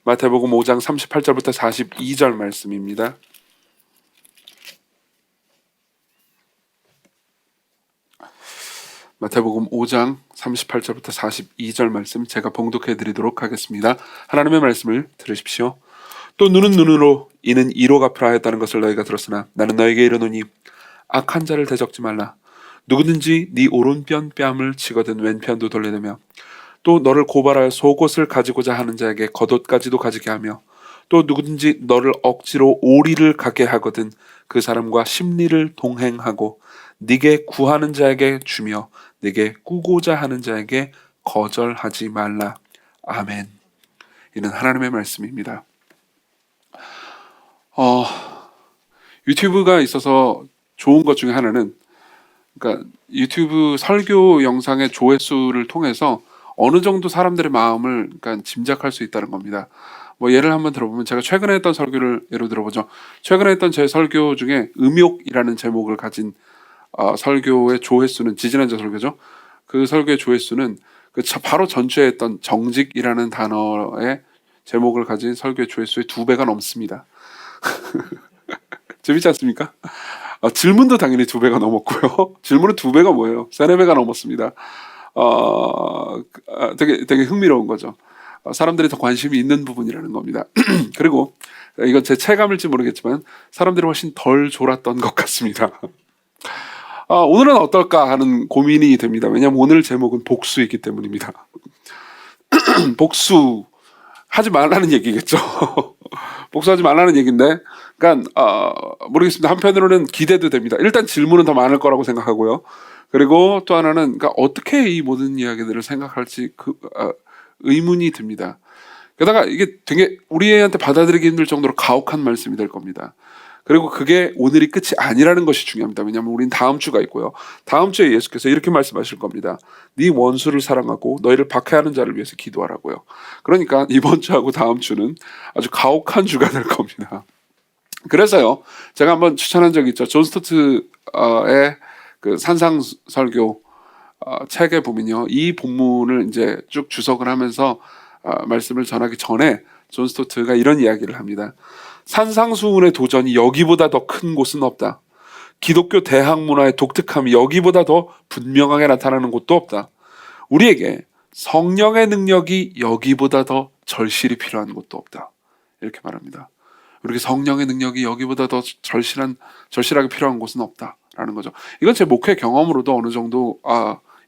마태복음 5장 38절부터 42절 말씀입니다. 마태복음 5장 38절부터 42절 말씀 제가 봉독해 드리도록 하겠습니다. 하나님의 말씀을 들으십시오. 또 눈은 눈으로 이는 이로 갚으라 하였다는 것을 너희가 들었으나 나는 너에게 이르노니 악한 자를 대적지 말라. 누구든지 네 오른편 뺨을 치거든 왼편도 돌려내며 또 너를 고발하여 속옷을 가지고자 하는 자에게 겉옷까지도 가지게 하며 또 누구든지 너를 억지로 오리를 가게 하거든 그 사람과 심리를 동행하고 네게 구하는 자에게 주며 네게 꾸고자 하는 자에게 거절하지 말라. 아멘. 이는 하나님의 말씀입니다. 유튜브가 있어서 좋은 것 중에 하나는, 그러니까 유튜브 설교 영상의 조회수를 통해서 어느 정도 사람들의 마음을 그러니까 짐작할 수 있다는 겁니다. 뭐 예를 한번 들어보면, 제가 최근에 했던 설교를 예로 들어보죠. 최근에 했던 제 설교 중에 음욕이라는 제목을 가진 설교의 조회수는, 지지난주 설교죠. 그 설교의 조회수는 바로 전주에 했던 정직이라는 단어의 제목을 가진 설교의 조회수의 2배가 넘습니다. 재밌지 않습니까? 질문도 당연히 2배가 넘었고요. 질문은 2배가 뭐예요? 3-4배가 넘었습니다. 되게 흥미로운 거죠. 사람들이 더 관심이 있는 부분이라는 겁니다. 그리고 이건 제 체감일지 모르겠지만 사람들이 훨씬 덜 졸았던 것 같습니다. 오늘은 어떨까 하는 고민이 됩니다. 왜냐하면 오늘 제목은 복수이기 때문입니다. 복수하지 말라는 얘기겠죠. 복수하지 말라는 얘기인데, 그러니까 모르겠습니다. 한편으로는 기대도 됩니다. 일단 질문은 더 많을 거라고 생각하고요. 그리고 또 하나는, 그러니까 어떻게 이 모든 이야기들을 생각할지 의문이 듭니다. 게다가 이게 되게 우리한테 받아들이기 힘들 정도로 가혹한 말씀이 될 겁니다. 그리고 그게 오늘이 끝이 아니라는 것이 중요합니다. 왜냐하면 우린 다음 주가 있고요. 다음 주에 예수께서 이렇게 말씀하실 겁니다. 네 원수를 사랑하고 너희를 박해하는 자를 위해서 기도하라고요. 그러니까 이번 주하고 다음 주는 아주 가혹한 주가 될 겁니다. 그래서요, 제가 한번 추천한 적이 있죠. 존 스토트의 그 산상설교 책에 보면요, 이 본문을 이제 쭉 주석을 하면서 말씀을 전하기 전에 존 스토트가 이런 이야기를 합니다. 산상수훈의 도전이 여기보다 더 큰 곳은 없다. 기독교 대학 문화의 독특함이 여기보다 더 분명하게 나타나는 곳도 없다. 우리에게 성령의 능력이 여기보다 더 절실히 필요한 곳도 없다. 이렇게 말합니다. 우리에게 성령의 능력이 여기보다 더 절실하게 필요한 곳은 없다라는 거죠. 이건 제 목회 경험으로도 어느 정도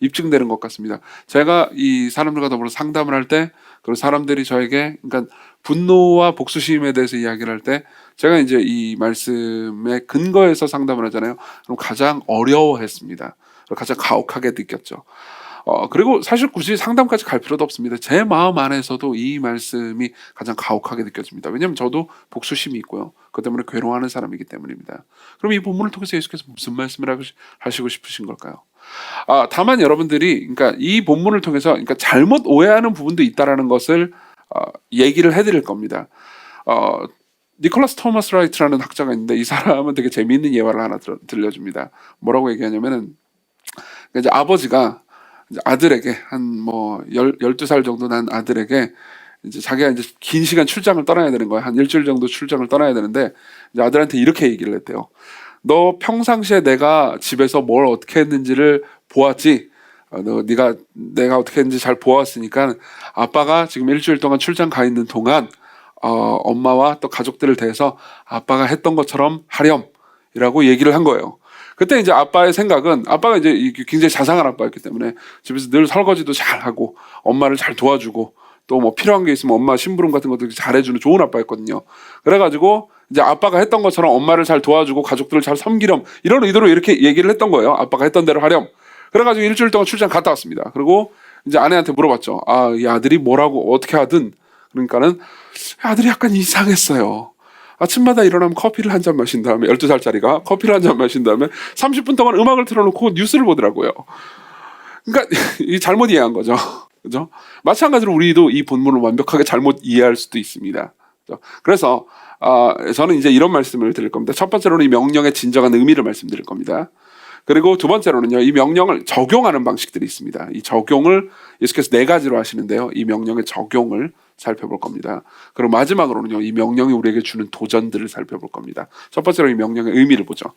입증되는 것 같습니다. 제가 이 사람들과 더불어 상담을 할 때, 그리고 사람들이 저에게, 그러니까 분노와 복수심에 대해서 이야기를 할 때, 제가 이제 이 말씀의 근거에서 상담을 하잖아요. 그럼 가장 어려워했습니다. 가장 가혹하게 느꼈죠. 그리고 사실 굳이 상담까지 갈 필요도 없습니다. 제 마음 안에서도 이 말씀이 가장 가혹하게 느껴집니다. 왜냐하면 저도 복수심이 있고요. 그것 때문에 괴로워하는 사람이기 때문입니다. 그럼 이 본문을 통해서 예수께서 무슨 말씀을 하시고 싶으신 걸까요? 다만 여러분들이, 그러니까 이 본문을 통해서, 그러니까 잘못 오해하는 부분도 있다라는 것을 얘기를 해드릴 겁니다. 니콜라스 토마스 라이트라는 학자가 있는데, 이 사람은 되게 재미있는 예화를 하나 들려줍니다. 뭐라고 얘기하냐면은, 이제 아버지가 이제 아들에게 한 12살 정도 난 아들에게 이제 자기가 이제 긴 시간 출장을 떠나야 되는 거야. 한 일주일 정도 출장을 떠나야 되는데, 이제 아들한테 이렇게 얘기를 했대요. 너 평상시에 내가 집에서 뭘 어떻게 했는지를 보았지? 내가 어떻게 했는지 잘 보았으니까 아빠가 지금 일주일 동안 출장 가 있는 동안 엄마와 또 가족들을 대해서 아빠가 했던 것처럼 하렴이라고 얘기를 한 거예요. 그때 이제 아빠의 생각은, 아빠가 이제 굉장히 자상한 아빠였기 때문에 집에서 늘 설거지도 잘하고 엄마를 잘 도와주고 또 뭐 필요한 게 있으면 엄마 심부름 같은 것도 잘해주는 좋은 아빠였거든요. 그래가지고 이제 아빠가 했던 것처럼 엄마를 잘 도와주고 가족들을 잘 섬기렴, 이런 의도로 이렇게 얘기를 했던 거예요. 아빠가 했던 대로 하렴. 그래가지고 일주일 동안 출장 갔다 왔습니다. 그리고 이제 아내한테 물어봤죠. 이 아들이 뭐라고 어떻게 하든. 그러니까는 아들이 약간 이상했어요. 아침마다 일어나면 커피를 한 잔 마신 다음에, 12살짜리가 커피를 한 잔 마신 다음에 30분 동안 음악을 틀어놓고 뉴스를 보더라고요. 그러니까 이 잘못 이해한 거죠. 그죠? 마찬가지로 우리도 이 본문을 완벽하게 잘못 이해할 수도 있습니다. 그죠? 그래서 저는 이제 이런 말씀을 드릴 겁니다. 첫 번째로는 이 명령의 진정한 의미를 말씀드릴 겁니다. 그리고 두 번째로는요, 이 명령을 적용하는 방식들이 있습니다. 이 적용을 예수께서 4가지로 하시는데요, 이 명령의 적용을 살펴볼 겁니다. 그리고 마지막으로는요, 이 명령이 우리에게 주는 도전들을 살펴볼 겁니다. 첫 번째로 이 명령의 의미를 보죠.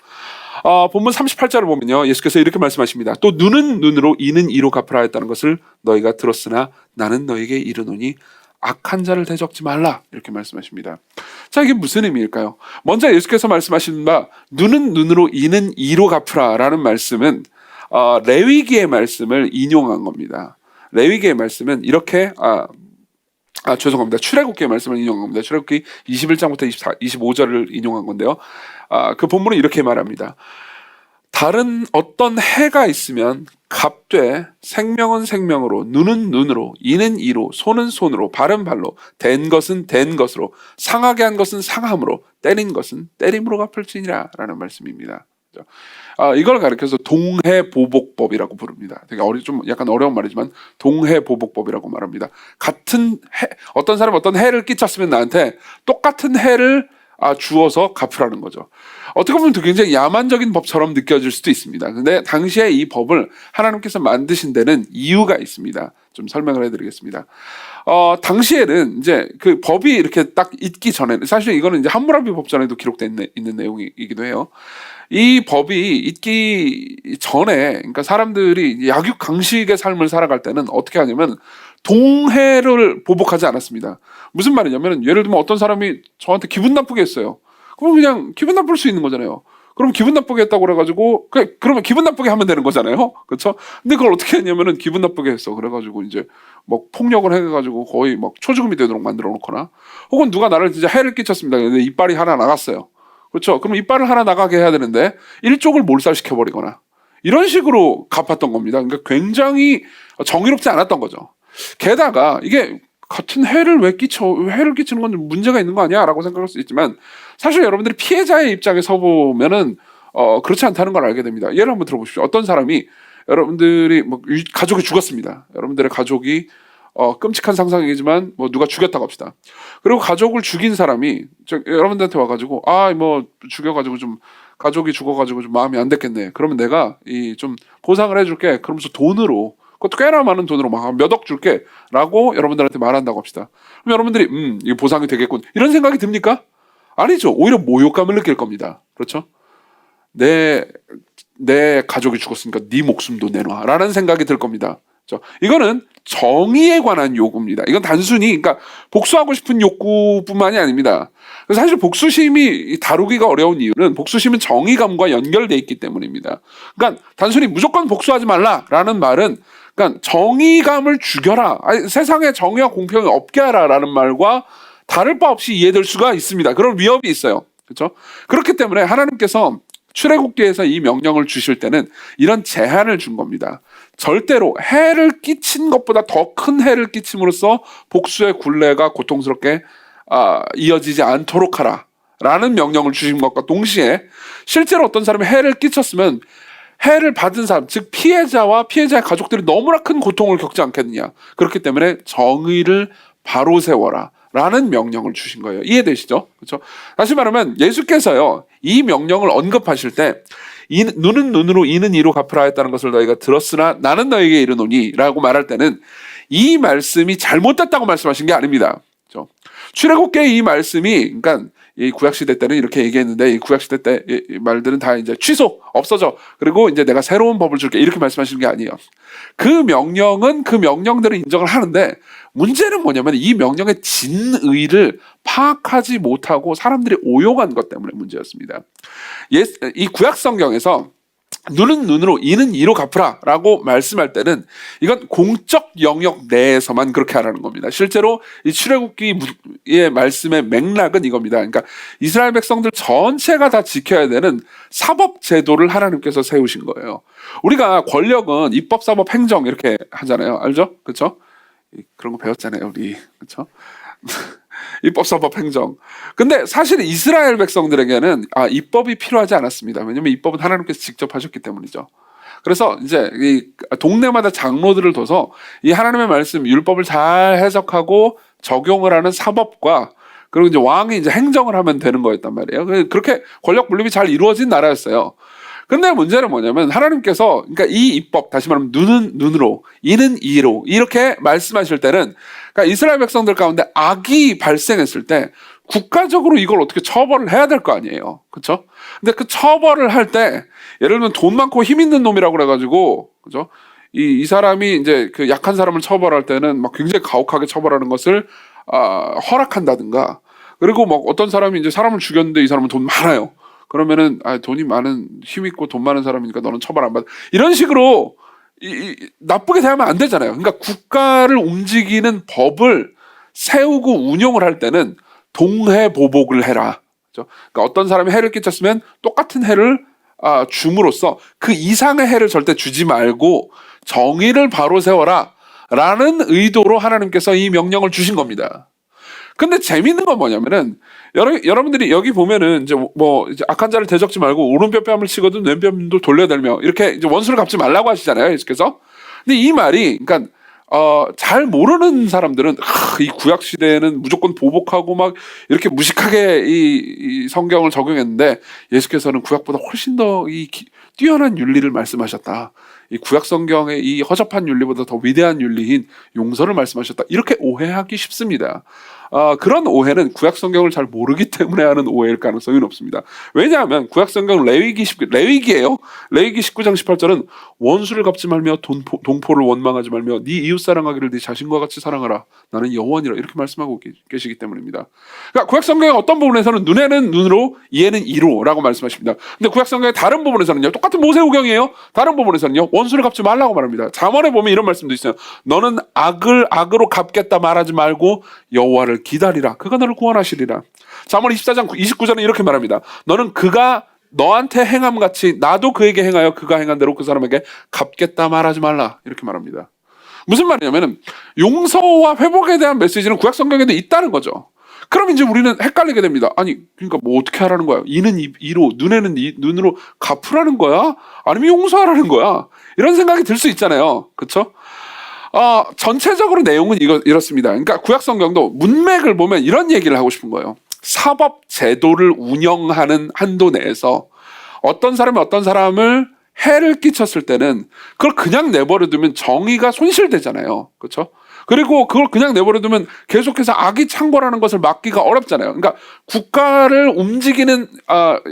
본문 38절을 보면요, 예수께서 이렇게 말씀하십니다. 또 눈은 눈으로 이는 이로 갚으라 했다는 것을 너희가 들었으나 나는 너희에게 이르노니 악한 자를 대적지 말라, 이렇게 말씀하십니다. 자, 이게 무슨 의미일까요? 먼저 예수께서 말씀하신 바 눈은 눈으로 이는 이로 갚으라 라는 말씀은 레위기의 말씀을 인용한 겁니다. 레위기의 말씀은 이렇게 죄송합니다. 출애굽기의 말씀을 인용한 겁니다. 출애굽기 21장부터 25절을 인용한 건데요. 그 본문은 이렇게 말합니다. 다른 어떤 해가 있으면 값되 생명은 생명으로, 눈은 눈으로, 이는 이로, 손은 손으로, 발은 발로, 된 것은 된 것으로, 상하게 한 것은 상함으로, 때린 것은 때림으로 갚을지니라 라는 말씀입니다. 이걸 가리켜서 동해보복법이라고 부릅니다. 되게 좀 약간 어려운 말이지만 동해보복법이라고 말합니다. 같은 해, 어떤 사람이 어떤 해를 끼쳤으면 나한테 똑같은 해를 주어서 갚으라는 거죠. 어떻게 보면 굉장히 야만적인 법처럼 느껴질 수도 있습니다. 근데 당시에 이 법을 하나님께서 만드신 데는 이유가 있습니다. 좀 설명을 해드리겠습니다. 당시에는 이제 그 법이 이렇게 딱 있기 전에는, 사실 이거는 이제 함무라비 법전에도 기록되어 있는 내용이기도 해요. 이 법이 있기 전에, 그러니까 사람들이 약육강식의 삶을 살아갈 때는 어떻게 하냐면 동해를 보복하지 않았습니다. 무슨 말이냐면, 예를 들면 어떤 사람이 저한테 기분 나쁘게 했어요. 그럼 그냥 기분 나쁠 수 있는 거잖아요. 그럼 기분 나쁘게 했다고 그래가지고 그러면 기분 나쁘게 하면 되는 거잖아요. 그렇죠? 근데 그걸 어떻게 했냐면은 기분 나쁘게 했어. 그래가지고 이제 막 폭력을 해가지고 거의 막 초죽음이 되도록 만들어 놓거나, 혹은 누가 나를 진짜 해를 끼쳤습니다. 근데 이빨이 하나 나갔어요. 그렇죠? 그럼 이빨을 하나 나가게 해야 되는데 일쪽을 몰살시켜 버리거나 이런 식으로 갚았던 겁니다. 그러니까 굉장히 정의롭지 않았던 거죠. 게다가 이게 같은 해를 왜 해를 끼치는 건 문제가 있는 거 아니야? 라고 생각할 수 있지만, 사실 여러분들이 피해자의 입장에 서 보면은 그렇지 않다는 걸 알게 됩니다. 예를 한번 들어보십시오. 어떤 사람이, 여러분들이 가족이 죽었습니다. 여러분들의 가족이 끔찍한 상상이지만 누가 죽였다고 합시다. 그리고 가족을 죽인 사람이 여러분들한테 와가지고 죽여가지고 좀 가족이 죽어가지고 좀 마음이 안 됐겠네. 그러면 내가 좀 보상을 해줄게. 그러면서 돈으로, 그것도 꽤나 많은 돈으로 막 몇 억 줄게 라고 여러분들한테 말한다고 합시다. 그럼 여러분들이 이게 보상이 되겠군, 이런 생각이 듭니까? 아니죠. 오히려 모욕감을 느낄 겁니다. 그렇죠? 내 가족이 죽었으니까 네 목숨도 내놔 라는 생각이 들 겁니다. 그렇죠? 이거는 정의에 관한 요구입니다. 이건 단순히, 그러니까 복수하고 싶은 욕구뿐만이 아닙니다. 사실 복수심이 다루기가 어려운 이유는 복수심은 정의감과 연결돼 있기 때문입니다. 그러니까 단순히 무조건 복수하지 말라라는 말은, 그러니까 정의감을 죽여라, 세상에 정의와 공평이 없게 하라라는 말과 다를 바 없이 이해될 수가 있습니다. 그런 위협이 있어요. 그렇죠? 그렇기 때문에 하나님께서 출애굽기에서 이 명령을 주실 때는 이런 제한을 준 겁니다. 절대로 해를 끼친 것보다 더 큰 해를 끼침으로써 복수의 굴레가 고통스럽게 이어지지 않도록 하라 라는 명령을 주신 것과 동시에, 실제로 어떤 사람이 해를 끼쳤으면 해를 받은 사람, 즉 피해자와 피해자의 가족들이 너무나 큰 고통을 겪지 않겠느냐. 그렇기 때문에 정의를 바로 세워라 라는 명령을 주신 거예요. 이해되시죠? 그렇죠? 다시 말하면 예수께서요, 이 명령을 언급하실 때 눈은 눈으로 이는 이로 갚으라 했다는 것을 너희가 들었으나 나는 너희에게 이르노니 라고 말할 때는 이 말씀이 잘못됐다고 말씀하신 게 아닙니다. 그렇죠? 출애굽기의 이 말씀이, 그러니까 이 구약시대 때는 이렇게 얘기했는데, 이 구약시대 때 이 말들은 다 이제 취소, 없어져. 그리고 이제 내가 새로운 법을 줄게, 이렇게 말씀하시는 게 아니에요. 그 명령은 그 명령들을 인정을 하는데, 문제는 뭐냐면 이 명령의 진의를 파악하지 못하고 사람들이 오용한 것 때문에 문제였습니다. 이 구약 성경에서 눈은 눈으로 이는 이로 갚으라 라고 말씀할 때는 이건 공적 영역 내에서만 그렇게 하라는 겁니다. 실제로 이 출애굽기의 말씀의 맥락은 이겁니다. 그러니까 이스라엘 백성들 전체가 다 지켜야 되는 사법 제도를 하나님께서 세우신 거예요. 우리가 권력은 입법, 사법, 행정 이렇게 하잖아요. 알죠? 그렇죠? 그런 거 배웠잖아요, 우리. 그렇죠? 입법, 사법, 행정. 근데 사실 이스라엘 백성들에게는 입법이 필요하지 않았습니다. 왜냐하면 입법은 하나님께서 직접 하셨기 때문이죠. 그래서 이제 이 동네마다 장로들을 둬서 이 하나님의 말씀, 율법을 잘 해석하고 적용을 하는 사법과, 그리고 이제 왕이 이제 행정을 하면 되는 거였단 말이에요. 그렇게 권력 분립이 잘 이루어진 나라였어요. 근데 문제는 뭐냐면 하나님께서 그러니까 이 입법 다시 말하면 눈은 눈으로 이는 이로 이렇게 말씀하실 때는 그러니까 이스라엘 백성들 가운데 악이 발생했을 때 국가적으로 이걸 어떻게 처벌을 해야 될 거 아니에요. 그렇죠? 근데 그 처벌을 할 때 예를 들면 돈 많고 힘 있는 놈이라고 그래가지고 그죠? 이 사람이 이제 그 약한 사람을 처벌할 때는 막 굉장히 가혹하게 처벌하는 것을 허락한다든가 그리고 막 어떤 사람이 이제 사람을 죽였는데 이 사람은 돈 많아요. 그러면은 돈이 많은 힘 있고 돈 많은 사람이니까 너는 처벌 안 받아. 이런 식으로 나쁘게 대하면 안 되잖아요. 그러니까 국가를 움직이는 법을 세우고 운용을 할 때는 동해보복을 해라. 그렇죠? 그러니까 어떤 사람이 해를 끼쳤으면 똑같은 해를 줌으로써 그 이상의 해를 절대 주지 말고 정의를 바로 세워라 라는 의도로 하나님께서 이 명령을 주신 겁니다. 근데 재밌는 건 뭐냐면은 여러분들이 여기 보면은 이제 악한 자를 대적지 말고 오른뺨을 치거든 왼뺨도 돌려대며 이렇게 이제 원수를 갚지 말라고 하시잖아요. 예수께서. 근데 이 말이 그러니까 잘 모르는 사람들은 이 구약 시대에는 무조건 보복하고 막 이렇게 무식하게 이 성경을 적용했는데 예수께서는 구약보다 훨씬 더 뛰어난 윤리를 말씀하셨다. 이 구약 성경의 이 허접한 윤리보다 더 위대한 윤리인 용서를 말씀하셨다. 이렇게 오해하기 쉽습니다. 그런 오해는 구약 성경을 잘 모르기 때문에 하는 오해일 가능성이 높습니다. 왜냐하면 구약 성경 레위기예요. 레위기 19장 18절은 원수를 갚지 말며 동포를 원망하지 말며 네 이웃 사랑하기를 네 자신과 같이 사랑하라. 나는 여호와니라 이렇게 말씀하고 계시기 때문입니다. 그러니까 구약 성경의 어떤 부분에서는 눈에는 눈으로 이에는 이로라고 말씀하십니다. 근데 구약 성경의 다른 부분에서는요. 똑같은 모세오경이에요. 다른 부분에서는요. 원수를 갚지 말라고 말합니다. 잠언에 보면 이런 말씀도 있어요. 너는 악을 악으로 갚겠다 말하지 말고 여호와를 기다리라. 그가 너를 구원하시리라. 잠언 24장 29절은 이렇게 말합니다. 너는 그가 너한테 행함같이 나도 그에게 행하여 그가 행한 대로 그 사람에게 갚겠다 말하지 말라. 이렇게 말합니다. 무슨 말이냐면 용서와 회복에 대한 메시지는 구약 성경에도 있다는 거죠. 그럼 이제 우리는 헷갈리게 됩니다. 아니 그러니까 뭐 어떻게 하라는 거야? 이는 이로 눈에는 눈으로 갚으라는 거야? 아니면 용서하라는 거야? 이런 생각이 들 수 있잖아요. 그렇죠? 전체적으로 내용은 이렇습니다. 그러니까 구약 성경도 문맥을 보면 이런 얘기를 하고 싶은 거예요. 사법 제도를 운영하는 한도 내에서 어떤 사람이 어떤 사람을 해를 끼쳤을 때는 그걸 그냥 내버려두면 정의가 손실되잖아요. 그렇죠? 그리고 그걸 그냥 내버려두면 계속해서 악이 창궐하는 것을 막기가 어렵잖아요. 그러니까 국가를 움직이는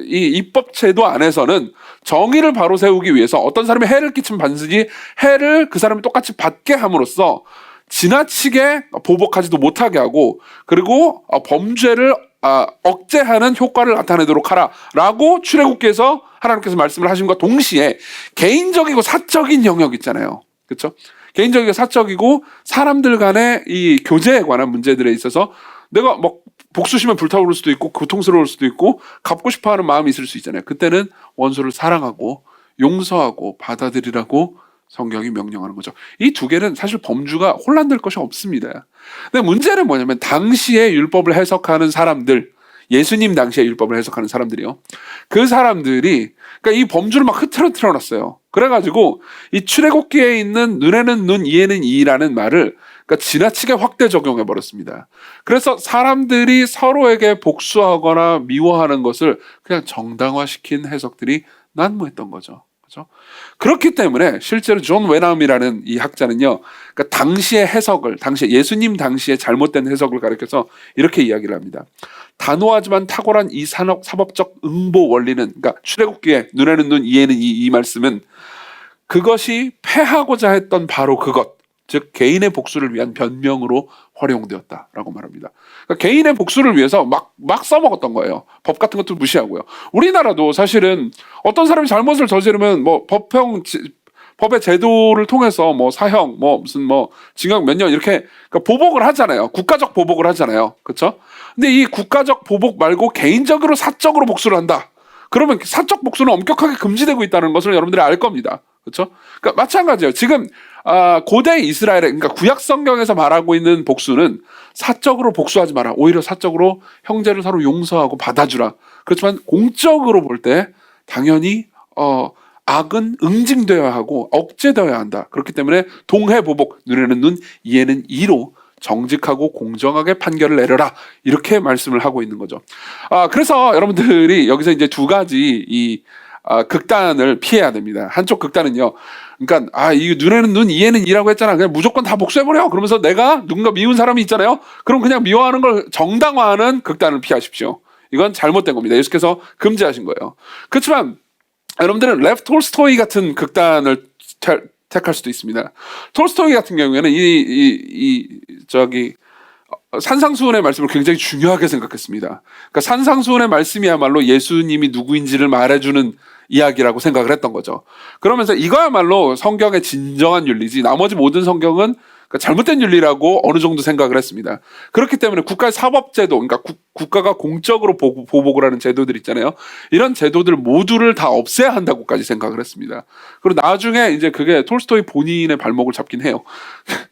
이 입법 제도 안에서는 정의를 바로 세우기 위해서 어떤 사람이 해를 끼치면 반드시 해를 그 사람이 똑같이 받게 함으로써 지나치게 보복하지도 못하게 하고 그리고 범죄를 억제하는 효과를 나타내도록 하라라고 출애굽기에서 하나님께서 말씀을 하심과 동시에 개인적이고 사적인 영역 있잖아요. 그렇죠? 개인적이고 사적이고 사람들 간의 이 교제에 관한 문제들에 있어서 내가 막 복수심에 불타오를 수도 있고 고통스러울 수도 있고 갚고 싶어하는 마음이 있을 수 있잖아요. 그때는 원수를 사랑하고 용서하고 받아들이라고 성경이 명령하는 거죠. 이 두 개는 사실 범주가 혼란될 것이 없습니다. 근데 문제는 뭐냐면 당시에 율법을 해석하는 사람들, 예수님 당시에 율법을 해석하는 사람들이요. 그 사람들이 그러니까 이 범주를 막 흐트러뜨려 놨어요. 그래가지고 이 출애굽기에 있는 눈에는 눈, 이에는 이라는 말을 그러니까 지나치게 확대 적용해 버렸습니다. 그래서 사람들이 서로에게 복수하거나 미워하는 것을 그냥 정당화시킨 해석들이 난무했던 거죠. 그렇죠? 그렇기 때문에 실제로 존 웨남이라는 이 학자는요, 그러니까 당시의 해석을, 예수님 당시의 잘못된 해석을 가리켜서 이렇게 이야기를 합니다. 단호하지만 탁월한 이 사법적 응보 원리는, 그러니까 출애굽기에 눈에는 눈, 이에는 이 말씀은 그것이 패하고자 했던 바로 그것, 즉 개인의 복수를 위한 변명으로 활용되었다라고 말합니다. 그러니까 개인의 복수를 위해서 막 써먹었던 거예요. 법 같은 것도 무시하고요. 우리나라도 사실은 어떤 사람이 잘못을 저지르면 뭐 법의 제도를 통해서 뭐 사형, 뭐 무슨 뭐 징역 몇 년 이렇게 그러니까 보복을 하잖아요. 국가적 보복을 하잖아요. 그렇죠? 근데 이 국가적 보복 말고 개인적으로 사적으로 복수를 한다. 그러면 사적 복수는 엄격하게 금지되고 있다는 것을 여러분들이 알 겁니다. 그렇죠? 그러니까 마찬가지예요. 지금 고대 이스라엘에 그러니까 구약 성경에서 말하고 있는 복수는 사적으로 복수하지 마라. 오히려 사적으로 형제를 서로 용서하고 받아주라. 그렇지만 공적으로 볼 때 당연히 악은 응징되어야 하고 억제되어야 한다. 그렇기 때문에 동해보복, 눈에는 눈, 이에는 이로 정직하고 공정하게 판결을 내려라. 이렇게 말씀을 하고 있는 거죠. 그래서 여러분들이 여기서 이제 두 가지 이 극단을 피해야 됩니다. 한쪽 극단은요. 그러니까 이 눈에는 눈, 이에는 이라고 했잖아. 그냥 무조건 다 복수해버려. 그러면서 내가 누군가 미운 사람이 있잖아요. 그럼 그냥 미워하는 걸 정당화하는 극단을 피하십시오. 이건 잘못된 겁니다. 예수께서 금지하신 거예요. 그렇지만 여러분들은 레프 톨스토이 같은 극단을 택할 수도 있습니다. 톨스토이 같은 경우에는 산상수훈의 말씀을 굉장히 중요하게 생각했습니다. 그러니까 산상수훈의 말씀이야말로 예수님이 누구인지를 말해주는 이야기라고 생각을 했던 거죠. 그러면서 이거야말로 성경의 진정한 윤리지, 나머지 모든 성경은 잘못된 윤리라고 어느 정도 생각을 했습니다. 그렇기 때문에 국가의 사법제도, 그러니까 국가가 공적으로 보복을 하는 제도들 있잖아요. 이런 제도들 모두를 다 없애야 한다고까지 생각을 했습니다. 그리고 나중에 이제 그게 톨스토이 본인의 발목을 잡긴 해요.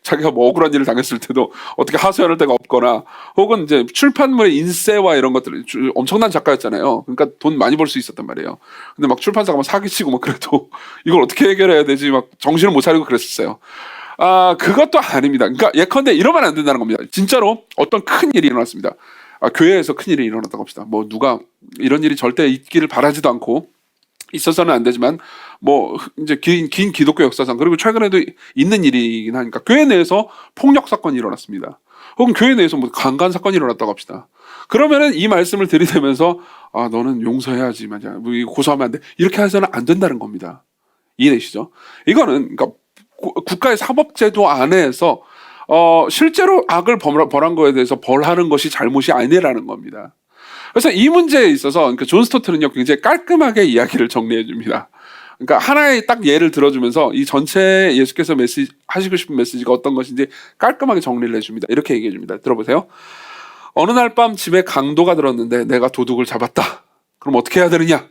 자기가 뭐 억울한 일을 당했을 때도 어떻게 하소연할 데가 없거나, 혹은 이제 출판물의 인쇄와 이런 것들, 엄청난 작가였잖아요. 그러니까 돈 많이 벌 수 있었단 말이에요. 근데 막 출판사가 막 사기치고 막 그래도 이걸 어떻게 해결해야 되지, 막 정신을 못 차리고 그랬었어요. 그것도 아닙니다. 그러니까 예컨대 이러면 안 된다는 겁니다. 진짜로 어떤 큰 일이 일어났습니다. 교회에서 큰 일이 일어났다고 합시다. 뭐 누가 이런 일이 절대 있기를 바라지도 않고 있어서는 안 되지만 뭐 이제 긴 기독교 역사상, 그리고 최근에도 있는 일이긴 하니까 교회 내에서 폭력 사건이 일어났습니다. 혹은 교회 내에서 뭐 강간 사건이 일어났다고 합시다. 그러면은 이 말씀을 들이대면서 너는 용서해야지, 맞아, 뭐 고소하면 안 돼, 이렇게 해서는 안 된다는 겁니다. 이해되시죠? 이거는 그러니까 국가의 사법제도 안에서 실제로 악을 벌한 거에 대해서 벌하는 것이 잘못이 아니라는 겁니다. 그래서 이 문제에 있어서 그러니까 존 스토트는요, 굉장히 깔끔하게 이야기를 정리해 줍니다. 그러니까 하나의 딱 예를 들어주면서 이 전체 예수께서 하시고 싶은 메시지가 어떤 것인지 깔끔하게 정리를 해줍니다. 이렇게 얘기해 줍니다. 들어보세요. 어느 날 밤 집에 강도가 들었는데 내가 도둑을 잡았다. 그럼 어떻게 해야 되느냐?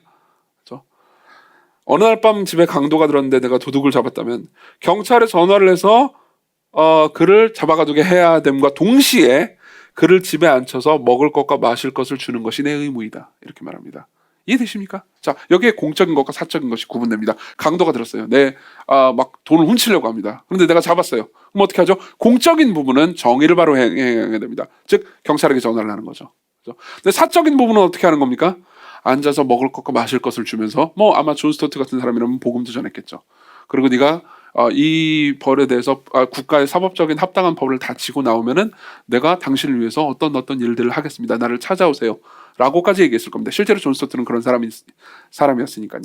어느 날 밤 집에 강도가 들었는데 내가 도둑을 잡았다면 경찰에 전화를 해서 그를 잡아가두게 해야 됨과 동시에 그를 집에 앉혀서 먹을 것과 마실 것을 주는 것이 내 의무이다. 이렇게 말합니다. 이해되십니까? 자, 여기에 공적인 것과 사적인 것이 구분됩니다. 강도가 들었어요. 막 돈을 훔치려고 합니다. 그런데 내가 잡았어요. 그럼 어떻게 하죠? 공적인 부분은 정의를 바로 행해야 됩니다. 즉 경찰에게 전화를 하는 거죠. 근데 사적인 부분은 어떻게 하는 겁니까? 앉아서 먹을 것과 마실 것을 주면서, 뭐 아마 존 스토트 같은 사람이라면 복음도 전했겠죠. 그리고 네가 이 벌에 대해서 국가의 사법적인 합당한 법을 다지고 나오면은 내가 당신을 위해서 어떤 일들을 하겠습니다. 나를 찾아오세요. 라고까지 얘기했을 겁니다. 실제로 존 스토트는 그런 사람이었으니까요.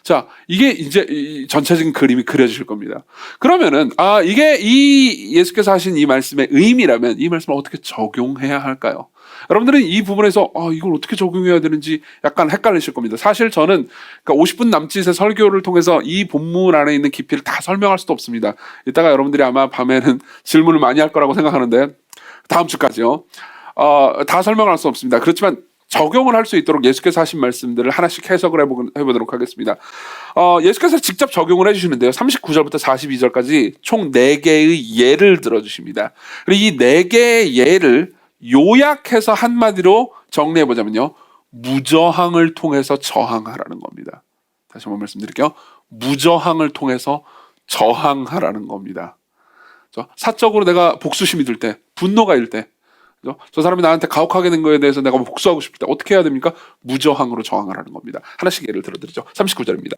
자, 이게 이제 전체적인 그림이 그려지실 겁니다. 그러면은 이게 이 예수께서 하신 이 말씀의 의미라면 이 말씀을 어떻게 적용해야 할까요? 여러분들은 이 부분에서 이걸 어떻게 적용해야 되는지 약간 헷갈리실 겁니다. 사실 저는 그러니까 50분 남짓의 설교를 통해서 이 본문 안에 있는 깊이를 다 설명할 수도 없습니다. 이따가 여러분들이 아마 밤에는 질문을 많이 할 거라고 생각하는데, 다음 주까지요. 다 설명할 수 없습니다. 그렇지만 적용을 할 수 있도록 예수께서 하신 말씀들을 하나씩 해석을 해보도록 하겠습니다. 예수께서 직접 적용을 해주시는데요. 39절부터 42절까지 총 4개의 예를 들어주십니다. 그리고 이 4개의 예를 요약해서 한마디로 정리해보자면요, 무저항을 통해서 저항하라는 겁니다. 다시 한번 말씀드릴게요. 무저항을 통해서 저항하라는 겁니다. 사적으로 내가 복수심이 들 때, 분노가 일 때, 저 사람이 나한테 가혹하게 된 거에 대해서 내가 복수하고 싶을 때 어떻게 해야 됩니까? 무저항으로 저항하라는 겁니다. 하나씩 예를 들어드리죠. 39절입니다.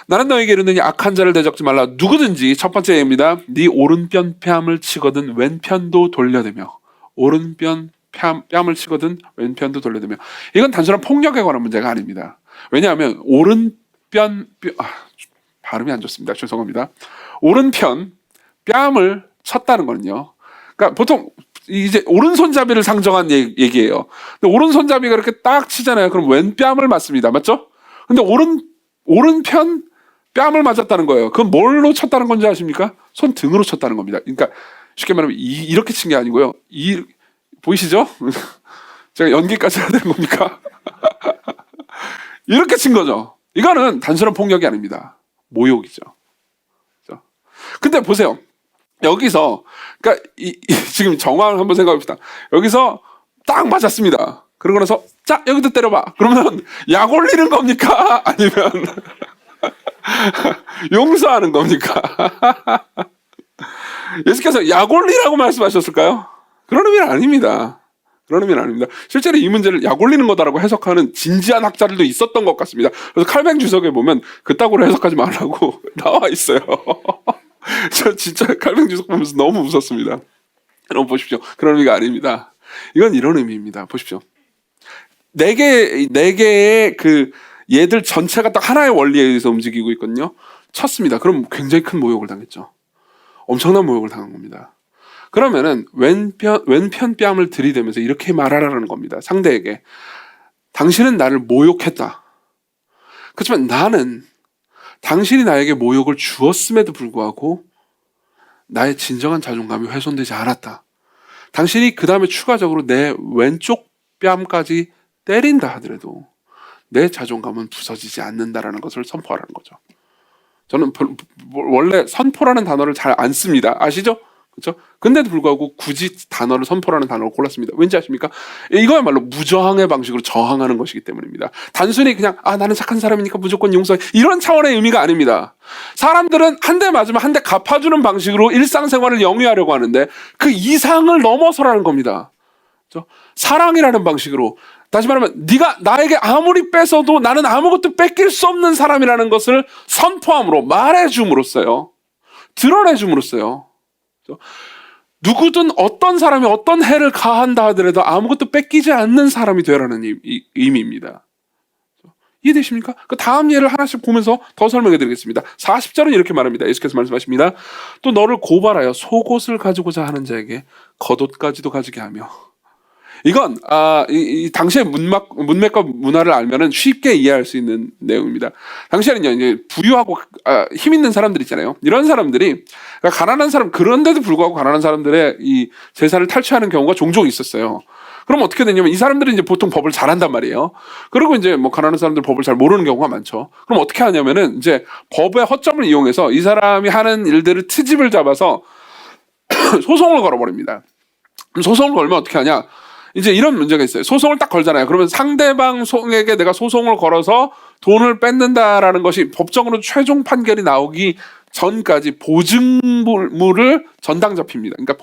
나는 너에게 이르느니 악한 자를 대적지 말라. 누구든지, 첫 번째 예입니다, 네 오른편 뺨을 치거든 왼편도 돌려대며. 오른편 뺨을 치거든 왼편도 돌려대며. 이건 단순한 폭력에 관한 문제가 아닙니다. 왜냐하면 발음이 안 좋습니다. 죄송합니다. 오른편 뺨을 쳤다는 거는요, 그러니까 보통 이제 오른손잡이를 상정한 얘기예요. 근데 오른손잡이가 이렇게 딱 치잖아요. 그럼 왼뺨을 맞습니다. 맞죠? 근데 오른편 뺨을 맞았다는 거예요. 그건 뭘로 쳤다는 건지 아십니까? 손등으로 쳤다는 겁니다. 그러니까 쉽게 말하면 이렇게 친 게 아니고요. 보이시죠? 제가 연기까지 해야 되는 겁니까? 이렇게 친 거죠. 이거는 단순한 폭력이 아닙니다. 모욕이죠. 근데 보세요. 여기서 그러니까 지금 정황을 한번 생각해봅시다. 여기서 딱 맞았습니다. 그러고 나서 자, 여기도 때려봐. 그러면 약 올리는 겁니까? 아니면 용서하는 겁니까? 예수께서 약 올리라고 말씀하셨을까요? 그런 의미는 아닙니다. 그런 의미는 아닙니다. 실제로 이 문제를 약 올리는 거다라고 해석하는 진지한 학자들도 있었던 것 같습니다. 그래서 칼뱅 주석에 보면 그따구로 해석하지 말라고 나와 있어요. 저 진짜 칼뱅 주석 보면서 너무 웃었습니다. 여러분 보십시오. 그런 의미가 아닙니다. 이건 이런 의미입니다. 보십시오. 네 개의 그 얘들 전체가 딱 하나의 원리에 의해서 움직이고 있거든요. 쳤습니다. 그럼 굉장히 큰 모욕을 당했죠. 엄청난 모욕을 당한 겁니다. 그러면은 왼편 뺨을 들이대면서 이렇게 말하라는 겁니다. 상대에게. 당신은 나를 모욕했다. 그렇지만 나는 당신이 나에게 모욕을 주었음에도 불구하고 나의 진정한 자존감이 훼손되지 않았다. 당신이 그 다음에 추가적으로 내 왼쪽 뺨까지 때린다 하더라도 내 자존감은 부서지지 않는다라는 것을 선포하라는 거죠. 저는 원래 선포라는 단어를 잘 안 씁니다. 아시죠? 그렇죠? 근데도 불구하고 굳이 단어를 선포라는 단어를 골랐습니다. 왠지 아십니까? 이거야말로 무저항의 방식으로 저항하는 것이기 때문입니다. 단순히 그냥 나는 착한 사람이니까 무조건 용서해 이런 차원의 의미가 아닙니다. 사람들은 한 대 맞으면 한 대 갚아주는 방식으로 일상생활을 영위하려고 하는데 그 이상을 넘어서라는 겁니다. 그렇죠? 사랑이라는 방식으로 다시 말하면 네가 나에게 아무리 뺏어도 나는 아무것도 뺏길 수 없는 사람이라는 것을 선포함으로 말해줌으로써요. 드러내줌으로써요. 누구든 어떤 사람이 어떤 해를 가한다 하더라도 아무것도 뺏기지 않는 사람이 되라는 의미입니다. 이해되십니까? 그 다음 예를 하나씩 보면서 더 설명해 드리겠습니다. 40절은 이렇게 말합니다. 예수께서 말씀하십니다. 또 너를 고발하여 속옷을 가지고자 하는 자에게 겉옷까지도 가지게 하며. 이건 이 당시의 문맥과 문화를 알면은 쉽게 이해할 수 있는 내용입니다. 당시에는요, 이제 부유하고 힘 있는 사람들 있잖아요. 이런 사람들이 가난한 사람, 그런데도 불구하고 가난한 사람들의 이 재산을 탈취하는 경우가 종종 있었어요. 그럼 어떻게 되냐면 이 사람들은 이제 보통 법을 잘한단 말이에요. 그리고 이제 뭐 가난한 사람들 법을 잘 모르는 경우가 많죠. 그럼 어떻게 하냐면은 이제 법의 허점을 이용해서 이 사람이 하는 일들을 트집을 잡아서 소송을 걸어버립니다. 소송을 걸면 어떻게 하냐? 이제 이런 문제가 있어요. 소송을 딱 걸잖아요. 그러면 상대방 에게 내가 소송을 걸어서 돈을 뺏는다라는 것이 법적으로 최종 판결이 나오기 전까지 보증물을 전당 잡힙니다. 그러니까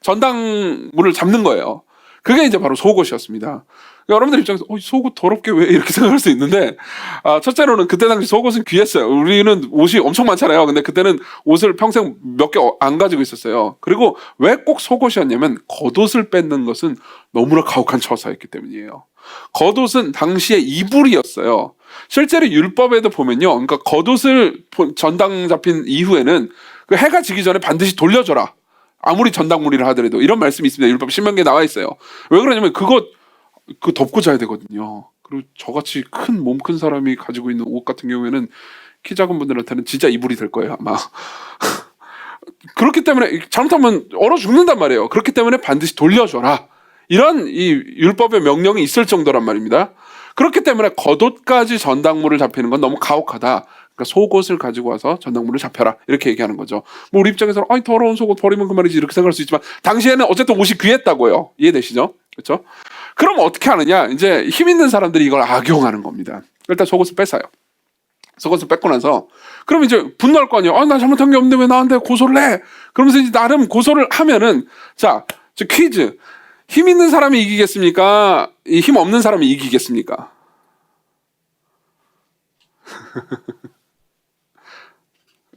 전당물을 잡는 거예요. 그게 이제 바로 속옷이었습니다. 여러분들 입장에서 속옷 더럽게 왜 이렇게 생각할 수 있는데 첫째로는 그때 당시 속옷은 귀했어요. 우리는 옷이 엄청 많잖아요. 근데 그때는 옷을 평생 몇 개 안 가지고 있었어요. 그리고 왜 꼭 속옷이었냐면 겉옷을 뺏는 것은 너무나 가혹한 처사였기 때문이에요. 겉옷은 당시의 이불이었어요. 실제로 율법에도 보면요, 그러니까 겉옷을 전당 잡힌 이후에는 그 해가 지기 전에 반드시 돌려줘라. 아무리 전당물이라 하더라도 이런 말씀이 있습니다. 율법 신명기에 나와 있어요. 왜 그러냐면 그거 덮고 자야 되거든요. 그리고 저같이 몸 큰 사람이 가지고 있는 옷 같은 경우에는 키 작은 분들한테는 진짜 이불이 될 거예요, 아마. 그렇기 때문에 잘못하면 얼어 죽는단 말이에요. 그렇기 때문에 반드시 돌려줘라. 이런 이 율법의 명령이 있을 정도란 말입니다. 그렇기 때문에 겉옷까지 전당물을 잡히는 건 너무 가혹하다. 그러니까 속옷을 가지고 와서 전당물을 잡혀라 이렇게 얘기하는 거죠. 뭐 우리 입장에서는 더러운 속옷 버리면 그만이지 이렇게 생각할 수 있지만 당시에는 어쨌든 옷이 귀했다고요. 이해되시죠? 그렇죠? 그럼 어떻게 하느냐? 이제 힘 있는 사람들이 이걸 악용하는 겁니다. 일단 속옷을 뺏어요. 속옷을 뺏고 나서 그럼 이제 분노할 거 아니에요. 나 잘못한 게 없는데 왜 나한테 고소를 해? 그러면서 이제 나름 고소를 하면은 자, 퀴즈. 힘 있는 사람이 이기겠습니까? 이 힘 없는 사람이 이기겠습니까?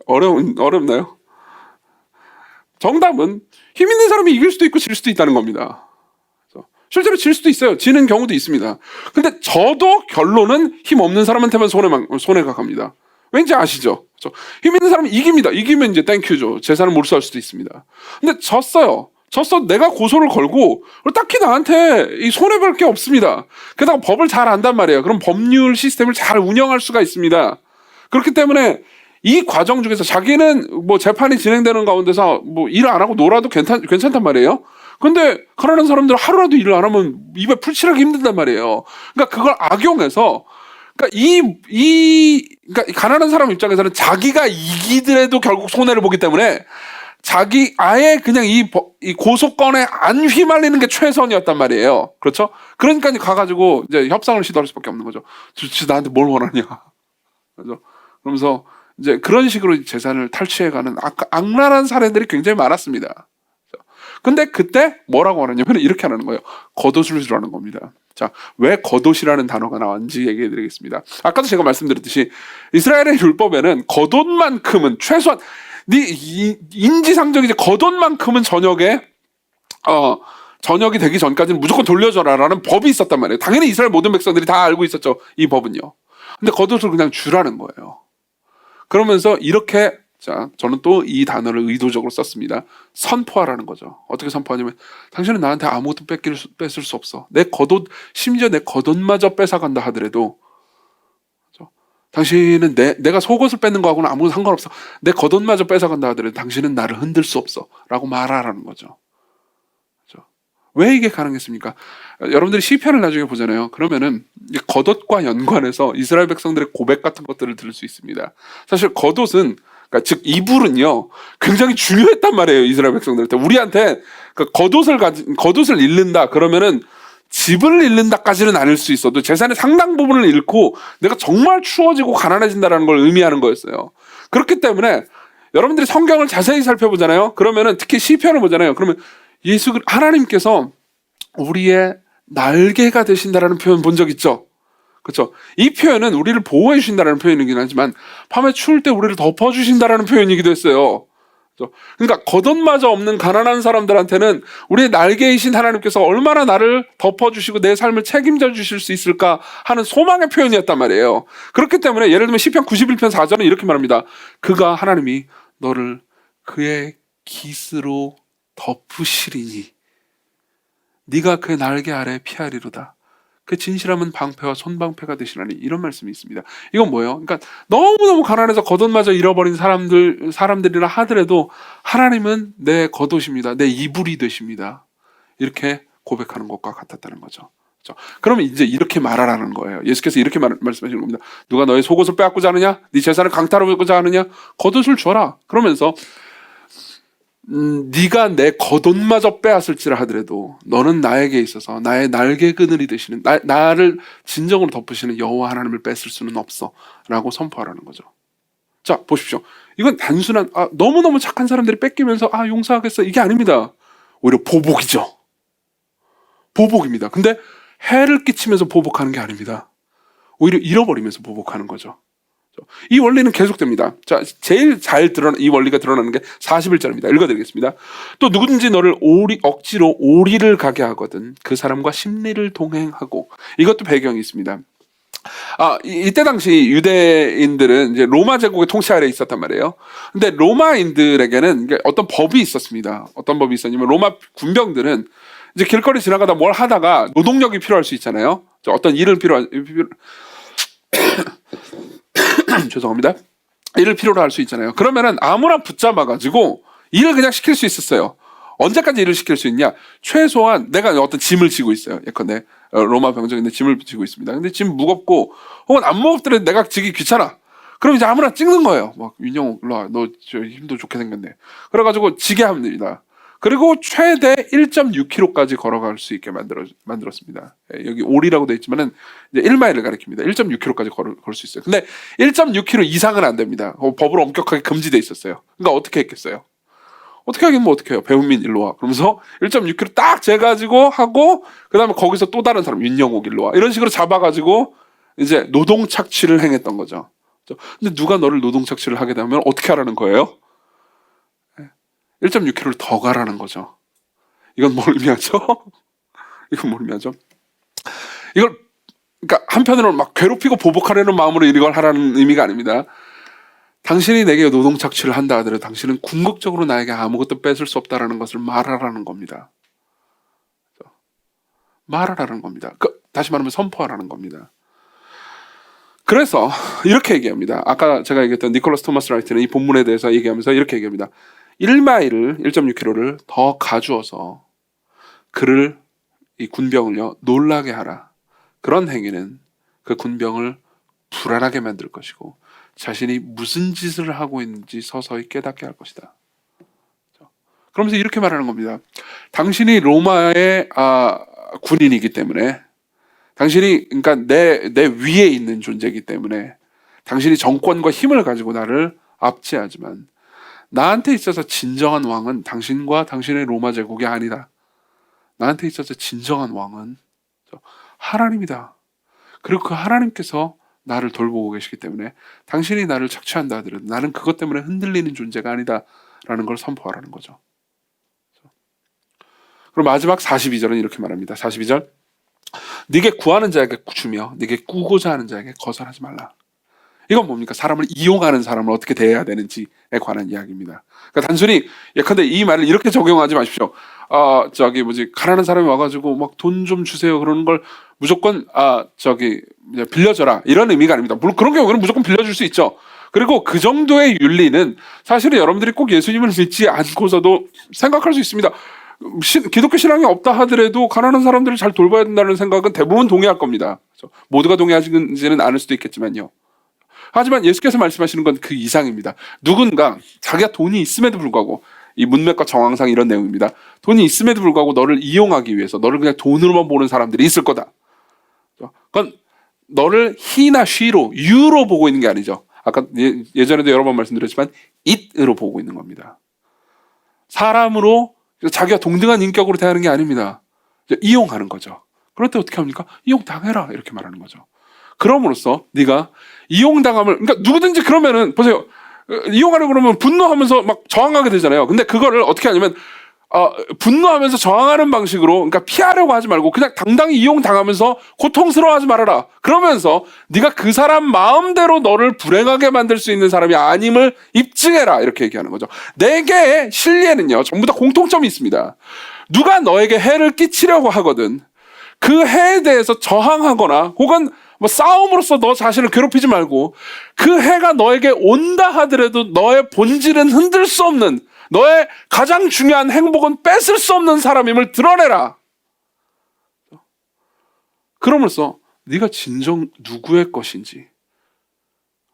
어렵나요? 정답은 힘 있는 사람이 이길 수도 있고 질 수도 있다는 겁니다. 실제로 질 수도 있어요. 지는 경우도 있습니다. 근데 저도 결론은 힘 없는 사람한테만 손해가 갑니다. 왠지 아시죠? 그렇죠? 힘 있는 사람이 이깁니다. 이기면 이제 땡큐죠. 재산을 몰수할 수도 있습니다. 근데 졌어요. 내가 고소를 걸고 딱히 나한테 이 손해볼 게 없습니다. 게다가 법을 잘 안단 말이에요. 그럼 법률 시스템을 잘 운영할 수가 있습니다. 그렇기 때문에 이 과정 중에서 자기는 뭐 재판이 진행되는 가운데서 뭐 일 안 하고 놀아도 괜찮단 말이에요. 근데 가난한 사람들은 하루라도 일을 안 하면 입에 풀칠하기 힘든단 말이에요. 그러니까 그걸 악용해서 그러니까 그러니까 가난한 사람 입장에서는 자기가 이기더라도 결국 손해를 보기 때문에 자기 아예 그냥 이 고소건에 안 휘말리는 게 최선이었단 말이에요. 그렇죠? 그러니까 가가지고 이제 협상을 시도할 수밖에 없는 거죠. 도대체 나한테 뭘 원하냐? 그렇죠? 그러면서 이제 그런 식으로 재산을 탈취해가는 악랄한 사례들이 굉장히 많았습니다. 근데 그때 뭐라고 하느냐면 이렇게 하는 거예요. 겉옷을 주라는 겁니다. 자, 왜 겉옷이라는 단어가 나왔는지 얘기해 드리겠습니다. 아까도 제가 말씀드렸듯이 이스라엘의 율법에는 겉옷만큼은 최소한 인지상정이지 겉옷만큼은 저녁이 되기 전까지는 무조건 돌려줘라라는 법이 있었단 말이에요. 당연히 이스라엘 모든 백성들이 다 알고 있었죠. 이 법은요. 근데 겉옷을 그냥 주라는 거예요. 그러면서 이렇게 자, 저는 또 이 단어를 의도적으로 썼습니다. 선포하라는 거죠. 어떻게 선포하냐면 당신은 나한테 아무것도 뺏을 수 없어. 내 겉옷, 심지어 내 겉옷마저 뺏어간다 하더라도 당신은 내가 속옷을 뺏는 거하고는 아무 상관없어. 내 겉옷마저 뺏어간다 하더라도 당신은 나를 흔들 수 없어. 라고 말하라는 거죠. 왜 이게 가능했습니까? 여러분들이 시편을 나중에 보잖아요. 그러면은 겉옷과 연관해서 이스라엘 백성들의 고백 같은 것들을 들을 수 있습니다. 사실 겉옷은 그러니까 즉 이불은요 굉장히 중요했단 말이에요. 이스라엘 백성들한테 우리한테 겉옷을 잃는다 그러면은 집을 잃는다까지는 아닐 수 있어도 재산의 상당 부분을 잃고 내가 정말 추워지고 가난해진다라는 걸 의미하는 거였어요. 그렇기 때문에 여러분들이 성경을 자세히 살펴보잖아요. 그러면은 특히 시편을 보잖아요. 그러면 하나님께서 우리의 날개가 되신다라는 표현 본 적 있죠? 그렇죠? 이 표현은 우리를 보호해 주신다라는 표현이긴 하지만 밤에 추울 때 우리를 덮어 주신다라는 표현이기도 했어요. 그러니까 겉옷마저 없는 가난한 사람들한테는 우리의 날개이신 하나님께서 얼마나 나를 덮어주시고 내 삶을 책임져 주실 수 있을까 하는 소망의 표현이었단 말이에요. 그렇기 때문에 예를 들면 시편 91편 4절은 이렇게 말합니다. 하나님이 너를 그의 깃으로 덮으시리니 네가 그의 날개 아래 피하리로다. 그 진실함은 방패와 손방패가 되시라니 이런 말씀이 있습니다. 이건 뭐예요? 그러니까 너무너무 가난해서 겉옷마저 잃어버린 사람들이라 하더라도 하나님은 내 겉옷입니다. 내 이불이 되십니다. 이렇게 고백하는 것과 같았다는 거죠. 그렇죠? 그러면 이제 이렇게 말하라는 거예요. 예수께서 이렇게 말씀하시는 겁니다. 누가 너의 속옷을 빼앗고자 하느냐? 네 재산을 강탈하고자 하느냐? 겉옷을 줘라. 그러면서 네가 내 겉옷마저 빼앗을지라 하더라도 너는 나에게 있어서 나의 날개 그늘이 되시는 나를 진정으로 덮으시는 여호와 하나님을 뺏을 수는 없어 라고 선포하라는 거죠. 자 보십시오. 이건 단순한 너무너무 착한 사람들이 뺏기면서 용서하겠어 이게 아닙니다. 오히려 보복이죠. 보복입니다. 근데 해를 끼치면서 보복하는 게 아닙니다. 오히려 잃어버리면서 보복하는 거죠. 이 원리는 계속됩니다. 자, 제일 이 원리가 드러나는 게 41절입니다. 읽어드리겠습니다. 또 누구든지 너를 억지로 오리를 가게 하거든 그 사람과 심리를 동행하고 이것도 배경이 있습니다. 이때 당시 유대인들은 이제 로마 제국의 통치 아래에 있었단 말이에요. 근데 로마인들에게는 어떤 법이 있었습니다. 어떤 법이 있었냐면 로마 군병들은 이제 길거리 지나가다 뭘 하다가 노동력이 필요할 수 있잖아요. 어떤 일을 죄송합니다. 일을 필요로 할 수 있잖아요. 그러면은 아무나 붙잡아가지고 일을 그냥 시킬 수 있었어요. 언제까지 일을 시킬 수 있냐? 최소한 내가 어떤 짐을 지고 있어요. 예컨대 로마 병정인데 짐을 지고 있습니다. 근데 짐 무겁고 혹은 안 무겁더라도 내가 지기 귀찮아. 그럼 이제 아무나 찍는 거예요. 막 윤영호 일로 와. 너 힘도 좋게 생겼네. 그래가지고 지게 하면 됩니다. 그리고 최대 1.6km까지 걸어갈 수 있게 만들었습니다. 여기 오리라고 되어 있지만은 이제 1마일을 가리킵니다. 1.6km까지 걸 수 있어요. 근데 1.6km 이상은 안 됩니다. 법으로 엄격하게 금지돼 있었어요. 그러니까 어떻게 했겠어요? 어떻게 하긴 뭐 어떻게 해요? 배은민 일로 와. 그러면서 1.6km 딱 재가지고 하고 그다음에 거기서 또 다른 사람 윤영옥 일로 와. 이런 식으로 잡아가지고 이제 노동 착취를 행했던 거죠. 근데 누가 너를 노동 착취를 하게 되면 어떻게 하라는 거예요? 1.6km를 더 가라는 거죠. 이건 뭘 의미하죠? 이건 뭘 의미하죠? 그러니까 한편으로는 막 괴롭히고 보복하려는 마음으로 이걸 하라는 의미가 아닙니다. 당신이 내게 노동 착취를 한다 하더라도 당신은 궁극적으로 나에게 아무것도 뺏을 수 없다라는 것을 말하라는 겁니다. 말하라는 겁니다. 다시 말하면 선포하라는 겁니다. 그래서 이렇게 얘기합니다. 아까 제가 얘기했던 니콜라스 토마스 라이트는 이 본문에 대해서 얘기하면서 이렇게 얘기합니다. 1.6km를 더 가주어서 이 군병을요 놀라게 하라. 그런 행위는 그 군병을 불안하게 만들 것이고 자신이 무슨 짓을 하고 있는지 서서히 깨닫게 할 것이다. 그러면서 이렇게 말하는 겁니다. 당신이 로마의 군인이기 때문에 당신이 그러니까 내 위에 있는 존재이기 때문에 당신이 정권과 힘을 가지고 나를 압제하지만 나한테 있어서 진정한 왕은 당신과 당신의 로마 제국이 아니다. 나한테 있어서 진정한 왕은 하나님이다. 그리고 그 하나님께서 나를 돌보고 계시기 때문에 당신이 나를 착취한다 하더라도 나는 그것 때문에 흔들리는 존재가 아니다 라는 걸 선포하라는 거죠. 그리고 마지막 42절은 이렇게 말합니다. 42절, 네게 구하는 자에게 주며 네게 꾸고자 하는 자에게 거절하지 말라. 이건 뭡니까? 사람을 이용하는 사람을 어떻게 대해야 되는지에 관한 이야기입니다. 그러니까 단순히 예컨대 이 말을 이렇게 적용하지 마십시오. 가난한 사람이 와가지고 막 돈 좀 주세요 그러는 걸 무조건 빌려줘라 이런 의미가 아닙니다. 물론 그런 경우는 무조건 빌려줄 수 있죠. 그리고 그 정도의 윤리는 사실은 여러분들이 꼭 예수님을 믿지 않고서도 생각할 수 있습니다. 기독교 신앙이 없다 하더라도 가난한 사람들을 잘 돌봐야 된다는 생각은 대부분 동의할 겁니다. 모두가 동의하지는 않을 수도 있겠지만요. 하지만 예수께서 말씀하시는 건 그 이상입니다. 누군가 자기가 돈이 있음에도 불구하고, 이 문맥과 정황상 이런 내용입니다. 돈이 있음에도 불구하고 너를 이용하기 위해서 너를 그냥 돈으로만 보는 사람들이 있을 거다. 그건 너를 he나 she로, you로 보고 있는 게 아니죠. 아까 예전에도 여러 번 말씀드렸지만 it으로 보고 있는 겁니다. 사람으로 자기가 동등한 인격으로 대하는 게 아닙니다. 이용하는 거죠. 그럴 때 어떻게 합니까? 이용당해라 이렇게 말하는 거죠. 그럼으로써 네가 이용당함을, 그러니까 누구든지 그러면은 보세요. 이용하려고 그러면 분노하면서 막 저항하게 되잖아요. 근데 그거를 어떻게 하냐면 분노하면서 저항하는 방식으로, 그러니까 피하려고 하지 말고 그냥 당당히 이용당하면서 고통스러워하지 말아라. 그러면서 네가 그 사람 마음대로 너를 불행하게 만들 수 있는 사람이 아님을 입증해라 이렇게 얘기하는 거죠. 내게 신뢰는요 전부 다 공통점이 있습니다. 누가 너에게 해를 끼치려고 하거든 그 해에 대해서 저항하거나 혹은 싸움으로써 너 자신을 괴롭히지 말고, 그 해가 너에게 온다 하더라도 너의 본질은 흔들 수 없는, 너의 가장 중요한 행복은 뺏을 수 없는 사람임을 드러내라. 그러면서 네가 진정 누구의 것인지,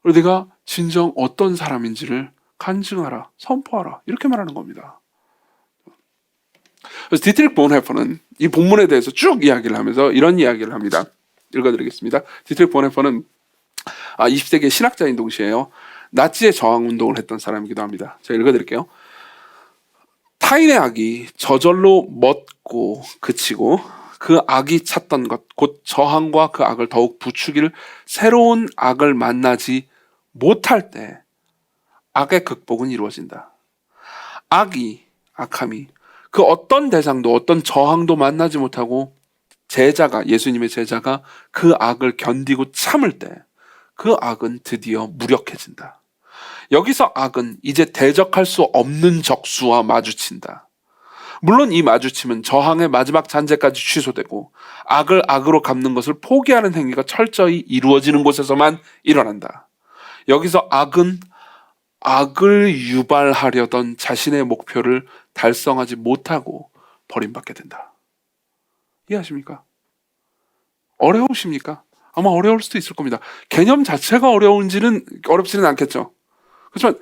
그리고 네가 진정 어떤 사람인지를 간증하라, 선포하라 이렇게 말하는 겁니다. 그래서 디트리히 본해퍼는 이 본문에 대해서 쭉 이야기를 하면서 이런 이야기를 합니다. 읽어드리겠습니다. 디트리히 본해퍼는 20세기의 신학자인 동시에요, 나치의 저항운동을 했던 사람이기도 합니다. 제가 읽어드릴게요. 타인의 악이 저절로 멎고 그치고 그 악이 찾던 것, 곧 저항과 그 악을 더욱 부추길 새로운 악을 만나지 못할 때 악의 극복은 이루어진다. 악함이 그 어떤 대상도 어떤 저항도 만나지 못하고 예수님의 제자가 그 악을 견디고 참을 때 그 악은 드디어 무력해진다. 여기서 악은 이제 대적할 수 없는 적수와 마주친다. 물론 이 마주침은 저항의 마지막 잔재까지 취소되고 악을 악으로 갚는 것을 포기하는 행위가 철저히 이루어지는 곳에서만 일어난다. 여기서 악은 악을 유발하려던 자신의 목표를 달성하지 못하고 버림받게 된다. 이해하십니까? 어려우십니까? 아마 어려울 수도 있을 겁니다. 개념 자체가 어렵지는 않겠죠. 그렇지만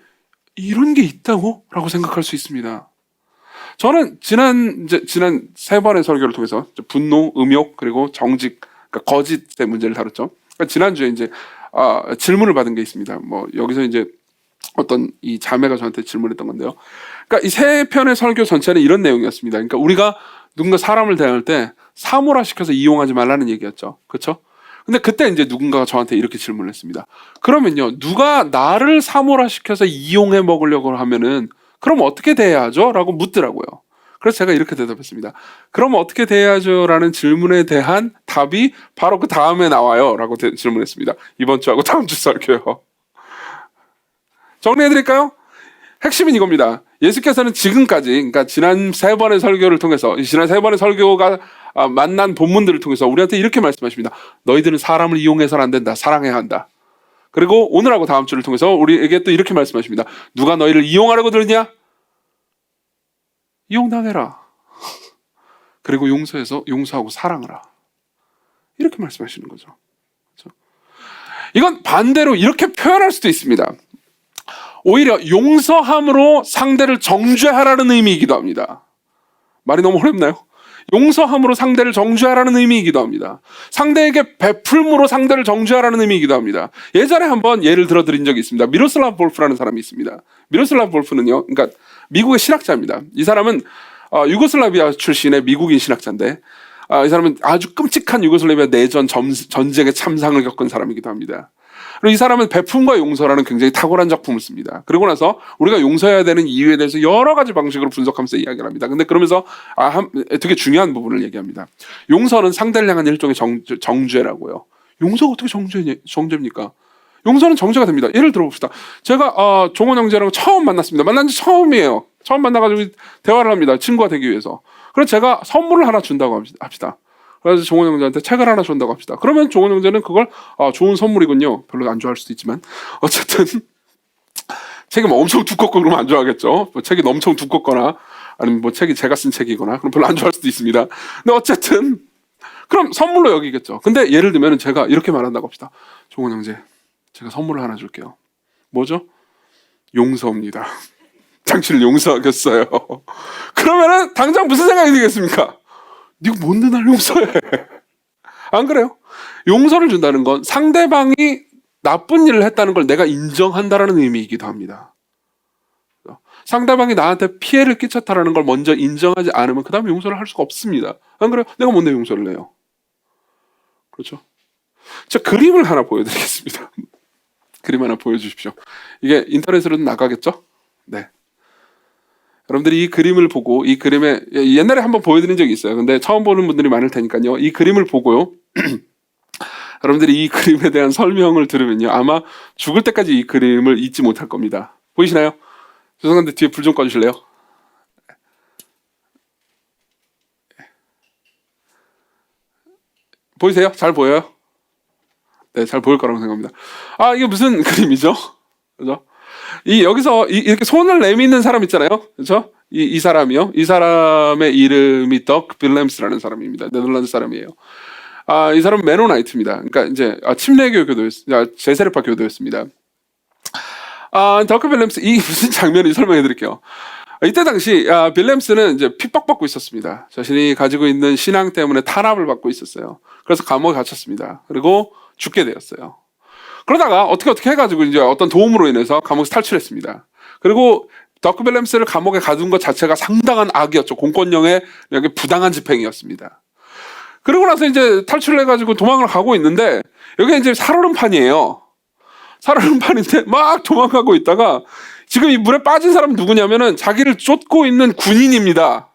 이런 게 있다고? 라고 생각할 수 있습니다. 저는 지난 3번의 설교를 통해서 분노, 음욕, 그리고 정직, 그러니까 거짓의 문제를 다뤘죠. 그러니까 지난주에 질문을 받은 게 있습니다. 여기서 어떤 이 자매가 저한테 질문했던 건데요. 그러니까 이 3편의 설교 전체는 이런 내용이었습니다. 그러니까 우리가 누군가 사람을 대할 때 사무라시켜서 이용하지 말라는 얘기였죠. 그렇죠? 근데 그때 이제 누군가가 저한테 이렇게 질문을 했습니다. 그러면요, 누가 나를 사무라시켜서 이용해 먹으려고 하면은 그럼 어떻게 대해야 하죠? 라고 묻더라고요. 그래서 제가 이렇게 대답했습니다. 그럼 어떻게 대해야 하죠? 라는 질문에 대한 답이 바로 그 다음에 나와요. 라고 질문했습니다. 이번 주하고 다음 주 설교요. 정리해드릴까요? 핵심은 이겁니다. 예수께서는 지금까지, 그러니까 지난 3번의 설교를 통해서, 지난 3번의 설교가 만난 본문들을 통해서 우리한테 이렇게 말씀하십니다. 너희들은 사람을 이용해서는 안 된다. 사랑해야 한다. 그리고 오늘하고 다음 주를 통해서 우리에게 또 이렇게 말씀하십니다. 누가 너희를 이용하려고 들으냐? 이용당해라. 그리고 용서하고 사랑하라. 이렇게 말씀하시는 거죠. 그렇죠? 이건 반대로 이렇게 표현할 수도 있습니다. 오히려 용서함으로 상대를 정죄하라는 의미이기도 합니다. 말이 너무 어렵나요? 용서함으로 상대를 정죄하라는 의미이기도 합니다. 상대에게 베풀므로 상대를 정죄하라는 의미이기도 합니다. 예전에 한번 예를 들어드린 적이 있습니다. 미로슬라브 볼프라는 사람이 있습니다. 미로슬라브 볼프는요, 그러니까 미국의 신학자입니다. 이 사람은 유고슬라비아 출신의 미국인 신학자인데, 이 사람은 아주 끔찍한 유고슬라비아 내전 전쟁의 참상을 겪은 사람이기도 합니다. 그리고 이 사람은 베품과 용서라는 굉장히 탁월한 작품을 씁니다. 그리고 나서 우리가 용서해야 되는 이유에 대해서 여러 가지 방식으로 분석하면서 이야기를 합니다. 근데 그러면서 되게 중요한 부분을 얘기합니다. 용서는 상대를 향한 일종의 정죄라고요. 용서가 어떻게 정죄입니까? 용서는 정죄가 됩니다. 예를 들어봅시다. 제가 종원 형제랑 처음 만났습니다. 만난 지 처음이에요. 처음 만나가지고 대화를 합니다. 친구가 되기 위해서. 그래서 제가 선물을 하나 준다고 합시다. 그래서 종원 형제한테 책을 하나 준다고 합시다. 그러면 종원 형제는 그걸 좋은 선물이군요. 별로 안 좋아할 수도 있지만 어쨌든 책이 뭐 엄청 두껍고 그러면 안 좋아하겠죠. 뭐 책이 엄청 두껍거나 아니면 뭐 책이 제가 쓴 책이거나 그럼 별로 안 좋아할 수도 있습니다. 근데 어쨌든 그럼 선물로 여기겠죠. 근데 예를 들면 제가 이렇게 말한다고 합시다. 종원 형제, 제가 선물을 하나 줄게요. 뭐죠? 용서입니다. 당신을 용서하겠어요. 그러면은 당장 무슨 생각이 들겠습니까? 네가 뭔데 날 용서해? 안 그래요? 용서를 준다는 건 상대방이 나쁜 일을 했다는 걸 내가 인정한다라는 의미이기도 합니다. 상대방이 나한테 피해를 끼쳤다라는 걸 먼저 인정하지 않으면 그 다음에 용서를 할 수가 없습니다. 안 그래요? 내가 뭔데 용서를 해요? 그렇죠? 자, 그림을 하나 보여드리겠습니다. 그림 하나 보여주십시오. 이게 인터넷으로도 나가겠죠? 네. 여러분들이 이 그림을 보고 이 그림에 옛날에 한번 보여드린 적이 있어요. 근데 처음 보는 분들이 많을 테니까요. 이 그림을 보고요. 여러분들이 이 그림에 대한 설명을 들으면요. 아마 죽을 때까지 이 그림을 잊지 못할 겁니다. 보이시나요? 죄송한데 뒤에 불 좀 꺼주실래요? 보이세요? 잘 보여요? 네, 잘 보일 거라고 생각합니다. 이게 무슨 그림이죠? 그죠? 여기서 이렇게 손을 내미는 사람 있잖아요. 그렇죠? 이 사람이요. 이 사람의 이름이 덕 빌렘스라는 사람입니다. 네덜란드 사람이에요. 이 사람은 메노나이트입니다. 그러니까 이제 침례교 교도였습니다. 제세례파 교도였습니다. 덕 빌렘스, 이 무슨 장면인지 설명해 드릴게요. 이때 당시 빌렘스는 이제 핍박받고 있었습니다. 자신이 가지고 있는 신앙 때문에 탄압을 받고 있었어요. 그래서 감옥에 갇혔습니다. 그리고 죽게 되었어요. 그러다가 어떻게 해가지고 이제 어떤 도움으로 인해서 감옥에서 탈출했습니다. 그리고 덕 빌렘스를 감옥에 가둔 것 자체가 상당한 악이었죠. 공권력의 부당한 집행이었습니다. 그러고 나서 이제 탈출을 해가지고 도망을 가고 있는데 여기 이제 살얼음판이에요. 살얼음판인데 막 도망가고 있다가 지금 이 물에 빠진 사람은 누구냐면은 자기를 쫓고 있는 군인입니다.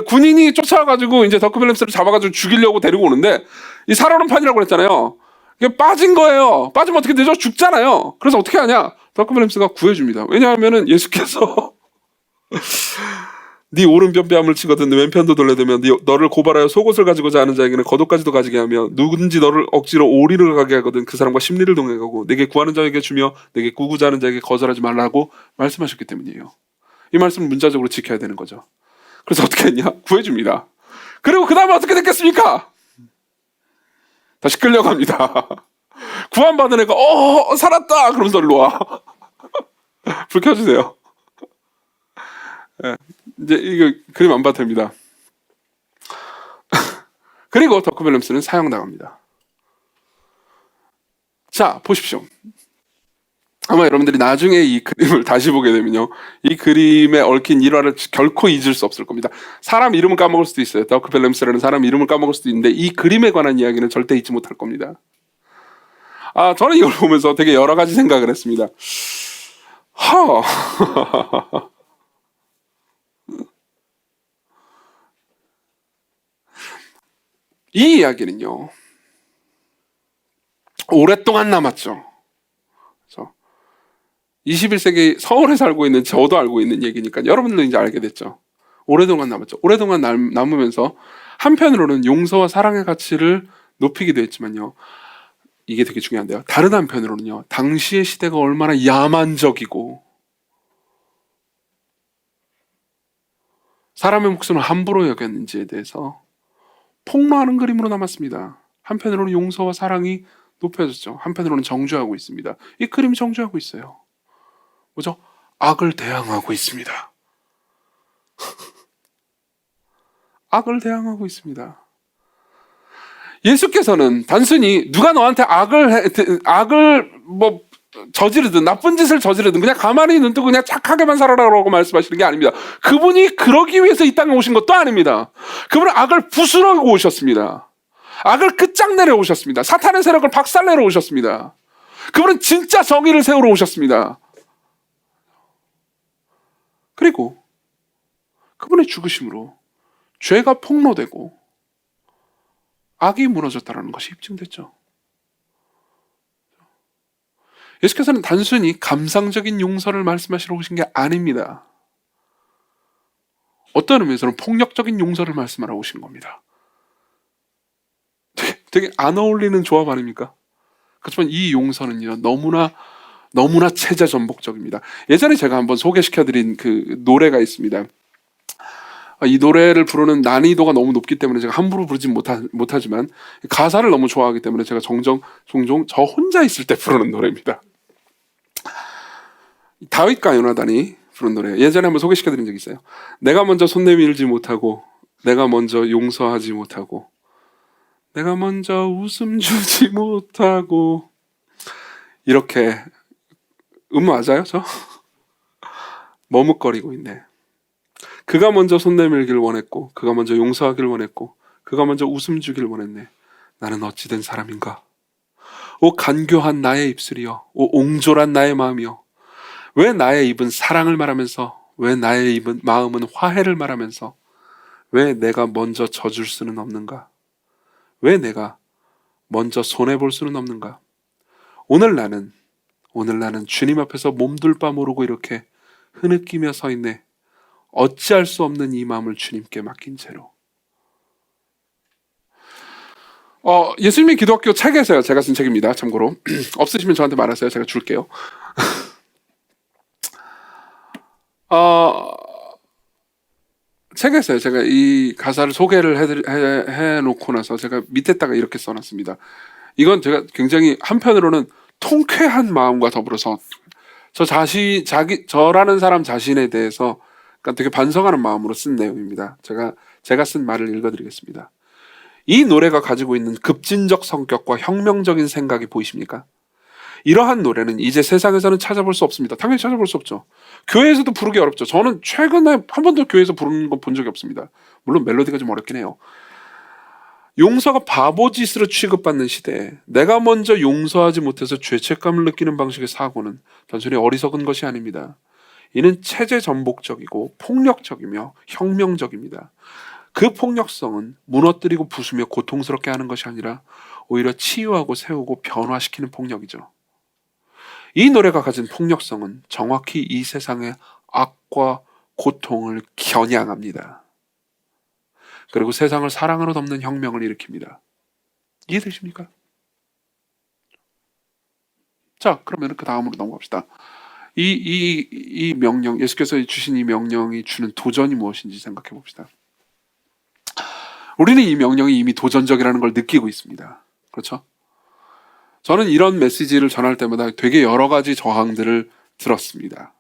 군인이 쫓아가지고 이제 덕 빌렘스를 잡아가지고 죽이려고 데리고 오는데 이 살얼음판이라고 그랬잖아요. 이게 빠진 거예요. 빠지면 어떻게 되죠? 죽잖아요. 그래서 어떻게 하냐? 덕 빌렘스가 구해줍니다. 왜냐하면은 예수께서 네 오른편 뺨을 치거든 왼편도 돌려대면 너를 고발하여 속옷을 가지고자 하는 자에게는 겉옷까지도 가지게 하며 누군지 너를 억지로 오리를 가게 하거든 그 사람과 심리를 동행하고 내게 구하는 자에게 주며 내게 구구자 하는 자에게 거절하지 말라고 말씀하셨기 때문이에요. 이 말씀을 문자적으로 지켜야 되는 거죠. 그래서 어떻게 했냐? 구해줍니다. 그리고 그 다음에 어떻게 됐겠습니까? 다시 끌려갑니다. 구원받은 애가 살았다 그러면서 일로 와. 불 켜주세요. 네, 이제 이거 그림 안 봐도 됩니다. 그리고 덕 빌렘스는 사형당합니다. 자, 보십시오. 아마 여러분들이 나중에 이 그림을 다시 보게 되면요, 이 그림에 얽힌 일화를 결코 잊을 수 없을 겁니다. 사람 이름을 까먹을 수도 있어요. 덕 빌렘스라는 사람 이름을 까먹을 수도 있는데 이 그림에 관한 이야기는 절대 잊지 못할 겁니다. 저는 이걸 보면서 되게 여러 가지 생각을 했습니다. 이 이야기는요, 오랫동안 남았죠. 21세기 서울에 살고 있는 저도 알고 있는 얘기니까 여러분들도 이제 알게 됐죠. 오랫동안 남았죠. 오랫동안 남으면서 한편으로는 용서와 사랑의 가치를 높이기도 했지만요. 이게 되게 중요한데요. 다른 한편으로는요. 당시의 시대가 얼마나 야만적이고 사람의 목숨을 함부로 여겼는지에 대해서 폭로하는 그림으로 남았습니다. 한편으로는 용서와 사랑이 높여졌죠. 한편으로는 정죄하고 있습니다. 이 그림이 정죄하고 있어요. 뭐죠? 악을 대항하고 있습니다. 악을 대항하고 있습니다. 예수께서는 단순히 누가 너한테 악을 저지르든 나쁜 짓을 저지르든 그냥 가만히 눈 뜨고 그냥 착하게만 살아라라고 말씀하시는 게 아닙니다. 그분이 그러기 위해서 이 땅에 오신 것도 아닙니다. 그분은 악을 부수려고 오셨습니다. 악을 끝장내려 오셨습니다. 사탄의 세력을 박살내러 오셨습니다. 그분은 진짜 정의를 세우러 오셨습니다. 그리고 그분의 죽으심으로 죄가 폭로되고 악이 무너졌다는 것이 입증됐죠. 예수께서는 단순히 감상적인 용서를 말씀하시러 오신 게 아닙니다. 어떤 의미에서는 폭력적인 용서를 말씀하러 오신 겁니다. 되게 안 어울리는 조합 아닙니까? 그렇지만 이 용서는요, 너무나 체제 전복적입니다. 예전에 제가 한번 소개시켜드린 그 노래가 있습니다. 이 노래를 부르는 난이도가 너무 높기 때문에 제가 함부로 부르진 못하지만 가사를 너무 좋아하기 때문에 제가 종종 저 혼자 있을 때 부르는 노래입니다. 다윗과 요나단이 부른 노래, 예전에 한번 소개시켜드린 적이 있어요. 내가 먼저 손 내밀지 못하고, 내가 먼저 용서하지 못하고, 내가 먼저 웃음 주지 못하고, 이렇게 맞아요? 저? 머뭇거리고 있네. 그가 먼저 손 내밀길 원했고, 그가 먼저 용서하길 원했고, 그가 먼저 웃음 주길 원했네. 나는 어찌 된 사람인가? 오 간교한 나의 입술이여, 오 옹졸한 나의 마음이여, 왜 나의 입은 사랑을 말하면서, 왜 나의 마음은 화해를 말하면서, 왜 내가 먼저 져줄 수는 없는가? 왜 내가 먼저 손해볼 수는 없는가? 오늘 나는 주님 앞에서 몸둘 바 모르고 이렇게 흐느끼며 서 있네. 어찌할 수 없는 이 마음을 주님께 맡긴 채로. 예수님의 기독교 책에서요, 제가 쓴 책입니다. 참고로 없으시면 저한테 말하세요. 제가 줄게요. 책에서요, 제가 이 가사를 소개를 해놓고 나서 제가 밑에다가 이렇게 써놨습니다. 이건 제가 굉장히 한편으로는 통쾌한 마음과 더불어서 저라는 사람 자신에 대해서 되게 반성하는 마음으로 쓴 내용입니다. 제가 쓴 말을 읽어드리겠습니다. 이 노래가 가지고 있는 급진적 성격과 혁명적인 생각이 보이십니까? 이러한 노래는 이제 세상에서는 찾아볼 수 없습니다. 당연히 찾아볼 수 없죠. 교회에서도 부르기 어렵죠. 저는 최근에 한 번도 교회에서 부르는 거 본 적이 없습니다. 물론 멜로디가 좀 어렵긴 해요. 용서가 바보짓으로 취급받는 시대에 내가 먼저 용서하지 못해서 죄책감을 느끼는 방식의 사고는 단순히 어리석은 것이 아닙니다. 이는 체제 전복적이고 폭력적이며 혁명적입니다. 그 폭력성은 무너뜨리고 부수며 고통스럽게 하는 것이 아니라 오히려 치유하고 세우고 변화시키는 폭력이죠. 이 노래가 가진 폭력성은 정확히 이 세상의 악과 고통을 겨냥합니다. 그리고 세상을 사랑으로 덮는 혁명을 일으킵니다. 이해되십니까? 자, 그러면 그 다음으로 넘어갑시다. 이 명령, 예수께서 주신 이 명령이 주는 도전이 무엇인지 생각해 봅시다. 우리는 이 명령이 이미 도전적이라는 걸 느끼고 있습니다. 그렇죠? 저는 이런 메시지를 전할 때마다 되게 여러 가지 저항들을 들었습니다.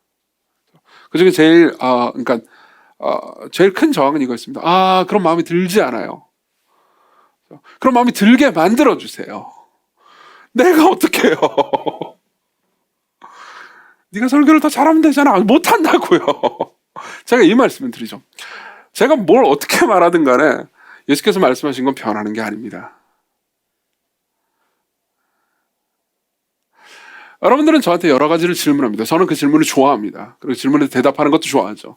그중에 제일 큰 저항은 이거였습니다. 그런 마음이 들지 않아요. 그런 마음이 들게 만들어 주세요. 내가 어떻게 해요? 네가 설교를 더 잘하면 되잖아. 못한다고요. 제가 이 말씀을 드리죠. 제가 뭘 어떻게 말하든 간에 예수께서 말씀하신 건 변하는 게 아닙니다. 여러분들은 저한테 여러 가지를 질문합니다. 저는 그 질문을 좋아합니다. 그리고 질문에 대답하는 것도 좋아하죠.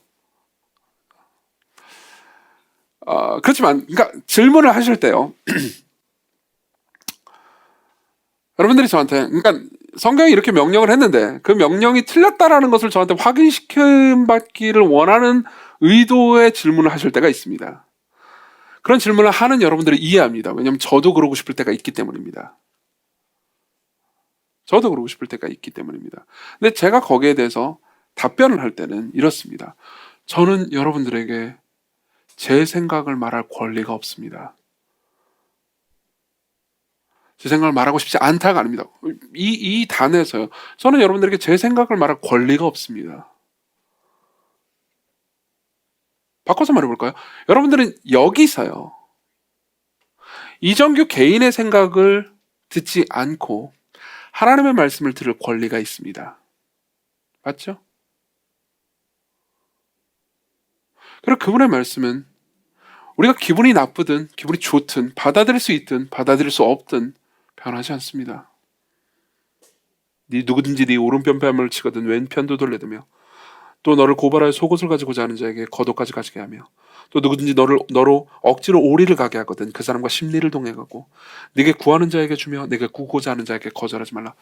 그렇지만, 질문을 하실 때요. 여러분들이 저한테, 성경이 이렇게 명령을 했는데 그 명령이 틀렸다라는 것을 저한테 확인시켜받기를 원하는 의도의 질문을 하실 때가 있습니다. 그런 질문을 하는 여러분들을 이해합니다. 왜냐하면 저도 그러고 싶을 때가 있기 때문입니다. 저도 그러고 싶을 때가 있기 때문입니다. 근데 제가 거기에 대해서 답변을 할 때는 이렇습니다. 저는 여러분들에게 제 생각을 말할 권리가 없습니다. 제 생각을 말하고 싶지 않다가 아닙니다. 이 단에서요. 저는 여러분들에게 제 생각을 말할 권리가 없습니다. 바꿔서 말해볼까요? 여러분들은 여기서요, 이정규 개인의 생각을 듣지 않고 하나님의 말씀을 들을 권리가 있습니다. 맞죠? 그리고 그분의 말씀은 우리가 기분이 나쁘든 기분이 좋든 받아들일 수 있든 받아들일 수 없든 변하지 않습니다. 네 누구든지 네 오른편 뺨을 치거든 왼편도 돌려두며 또 너를 고발하여 속옷을 가지고자 하는 자에게 겉옷까지 가지게 하며 또 누구든지 너로 억지로 오리를 가게 하거든 그 사람과 심리를 동행하고 네게 구하는 자에게 주며 네게 구고자 하는 자에게 거절하지 말라.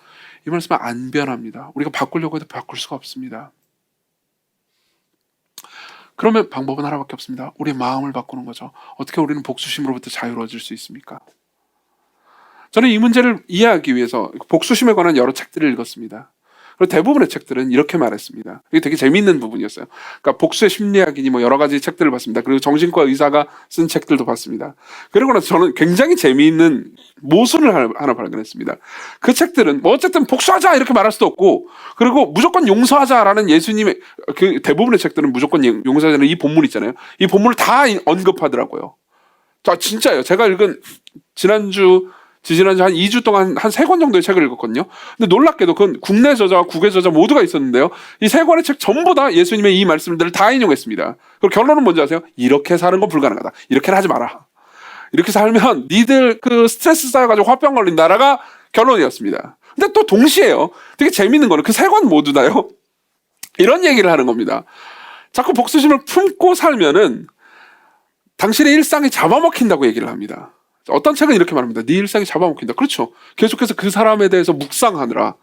이 말씀은 안 변합니다. 우리가 바꾸려고 해도 바꿀 수가 없습니다. 그러면 방법은 하나밖에 없습니다. 우리의 마음을 바꾸는 거죠. 어떻게 우리는 복수심으로부터 자유로워질 수 있습니까? 저는 이 문제를 이해하기 위해서 복수심에 관한 여러 책들을 읽었습니다. 그리고 대부분의 책들은 이렇게 말했습니다. 이게 되게 재미있는 부분이었어요. 그러니까 복수의 심리학이니 뭐 여러 가지 책들을 봤습니다. 그리고 정신과 의사가 쓴 책들도 봤습니다. 그러고 나서 저는 굉장히 재미있는 모순을 하나 발견했습니다. 그 책들은 뭐 어쨌든 복수하자 이렇게 말할 수도 없고, 그리고 무조건 용서하자라는 예수님의 그 대부분의 책들은 무조건 용서하자는 이 본문 있잖아요. 이 본문을 다 언급하더라고요. 자, 진짜요. 제가 읽은 지지난주 한 2주 동안 한 3권 정도의 책을 읽었거든요. 근데 놀랍게도 그건 국내 저자와 국외 저자 모두가 있었는데요. 이 3권의 책 전부 다 예수님의 이 말씀들을 다 인용했습니다. 그리고 결론은 뭔지 아세요? 이렇게 사는 건 불가능하다. 이렇게는 하지 마라. 이렇게 살면 니들 그 스트레스 쌓여가지고 화병 걸린다라가 결론이었습니다. 근데 또 동시에요. 되게 재밌는 거는 그 3권 모두 다요. 이런 얘기를 하는 겁니다. 자꾸 복수심을 품고 살면은 당신의 일상이 잡아먹힌다고 얘기를 합니다. 어떤 책은 이렇게 말합니다. 네 일상이 잡아먹힌다. 그렇죠. 계속해서 그 사람에 대해서 묵상하느라,